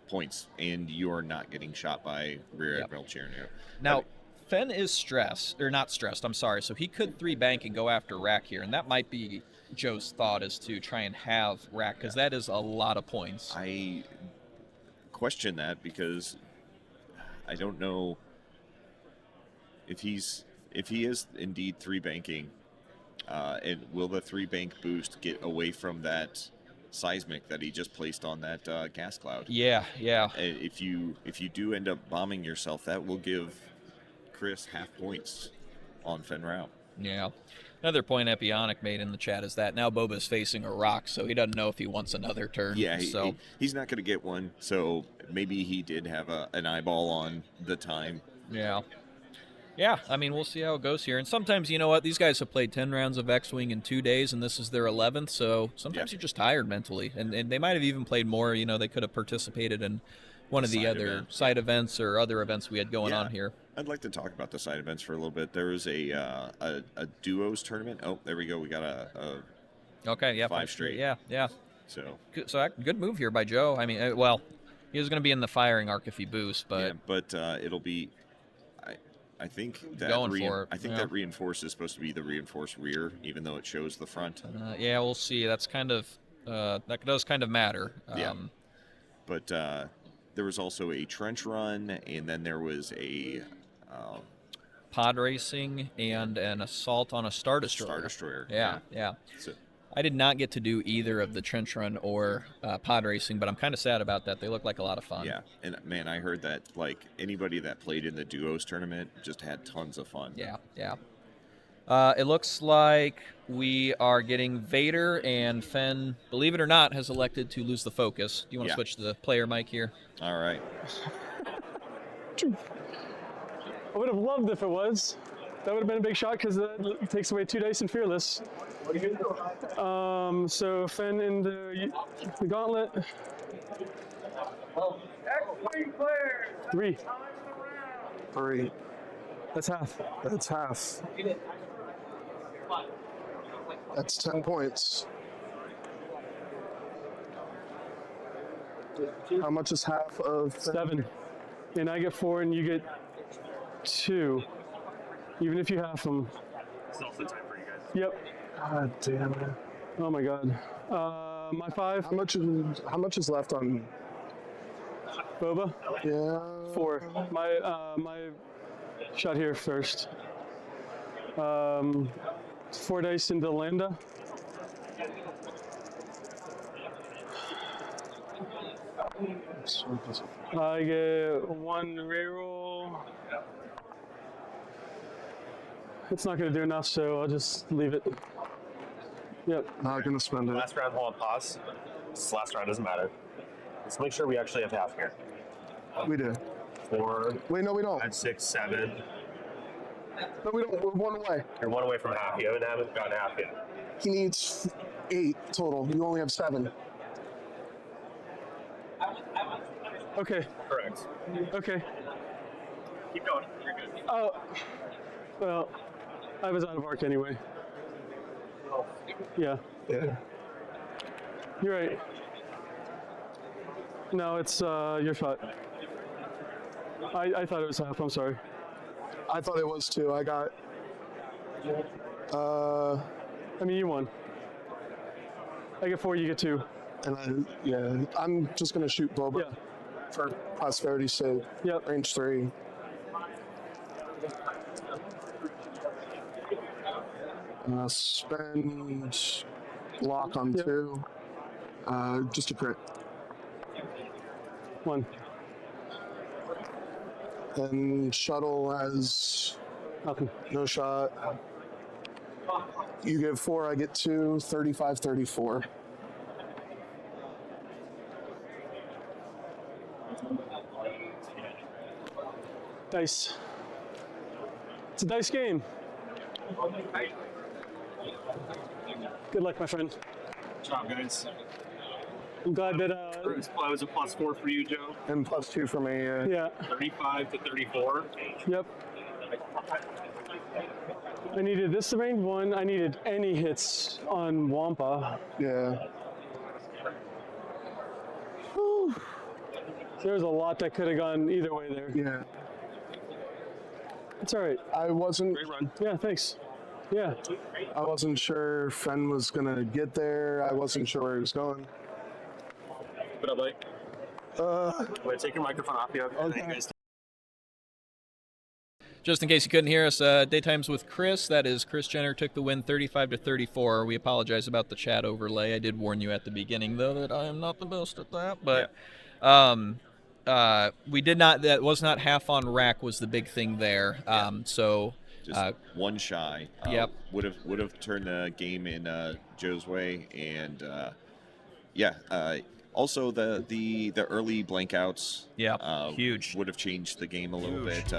points, and you are not getting shot by Rear Admiral Chernow. Now, Fenn is stressed, or not stressed, I'm sorry, so he could 3-bank and go after Rack here, and that might be Joe's thought, is to try and have Rack, because that is a lot of points. I question that because I don't know if he is indeed 3-banking, and will the 3-bank boost get away from that seismic that he just placed on that gas cloud? Yeah. If you do end up bombing yourself, that will give Chris half points on Fenn Rau. Yeah. Another point Epionic made in the chat is that now Boba's facing a rock, so he doesn't know if he wants another turn. Yeah, he's not going to get one, so maybe he did have an eyeball on the time. Yeah. Yeah, I mean, we'll see how it goes here. And sometimes, you know what, these guys have played 10 rounds of X-Wing in 2 days, and this is their 11th, so sometimes you're just tired mentally. And they might have even played more. They could have participated in one of the other side events or other events we had going on here. I'd like to talk about the side events for a little bit. There was a duos tournament. Oh, there we go. We got a okay, yeah, 5 straight. Yeah. So good move here by Joe. I mean, well, he was going to be in the firing arc if he boosts, but it'll be. I think that that reinforce is supposed to be the reinforced rear, even though it shows the front. Yeah, we'll see. That's kind of that does kind of matter. But there was also a trench run, and then there was a pod racing and an assault on a Star Destroyer. Star Destroyer. Yeah. So I did not get to do either of the trench run or pod racing, but I'm kind of sad about that. They look like a lot of fun. Yeah, and man, I heard that like anybody that played in the duos tournament just had tons of fun. Yeah, yeah. It looks like we are getting Vader, and Fenn, believe it or not, has elected to lose the focus. Do you want to switch to the player mic here? All right. I would have loved if it was. That would have been a big shot because that takes away 2 dice in Fearless. So Fenn in the gauntlet. X-Wing players. 3. 3. That's half. That's half. That's 10 points. How much is half of 7. And I get 4 and you get 2. Even if you have them. It's also time for you guys. Yep. God damn it. Oh my god. My 5. How much is left on Boba. Yeah. 4. My shot here first. 4 dice into Lambda. I get 1 reroll. It's not going to do enough, so I'll just leave it. Yep. Not gonna spend it. Last round, hold on, pause. This last round doesn't matter. Let's make sure we actually have half here. We do. 4, Wait, no, we don't. 5, 6, 7. No, we don't. We're 1 away. You're 1 away from half. You haven't gotten half yet. He needs 8 total. You only have 7. Okay. Correct. Okay. Keep going. You're good. Oh. Well, I was out of arc anyway. Yeah. Yeah. You're right. No, it's your shot. I thought it was half. I'm sorry. I thought it was too. I got. I mean, you won. I get 4, you get 2. And I'm just gonna shoot Boba Yeah. for prosperity's sake. Yep. Range 3. Spend lock on Yep. 2. Just a crit. 1. And shuttle has Nothing. no shot. You get 4, I get 2. 35, 34. Dice. It's a dice game. Good luck, my friend. Good job, guys. I'm glad that. That was a +4 for you, Joe. And +2 for me. Yeah. 35 to 34. Yep. I needed this range 1. I needed any hits on Wampa. Yeah. Whew. There's a lot that could have gone either way there. Yeah. It's all right. I wasn't. Great run. Yeah, thanks. Yeah. I wasn't sure Fenn was gonna get there. I wasn't sure where he was going. What up, buddy? Wait, take your microphone off you. Okay. Just in case you couldn't hear us, Daytimes with Chris. That is, Chris Jenner took the win 35 to 34. We apologize about the chat overlay. I did warn you at the beginning, though, that I am not the best at that. But we did not. That was not half on rack. Was the big thing there. So. Just 1 shy. Yep. Would have turned the game in Joe's way, and also the early blank outs. Yeah. Huge. Would have changed the game a little bit.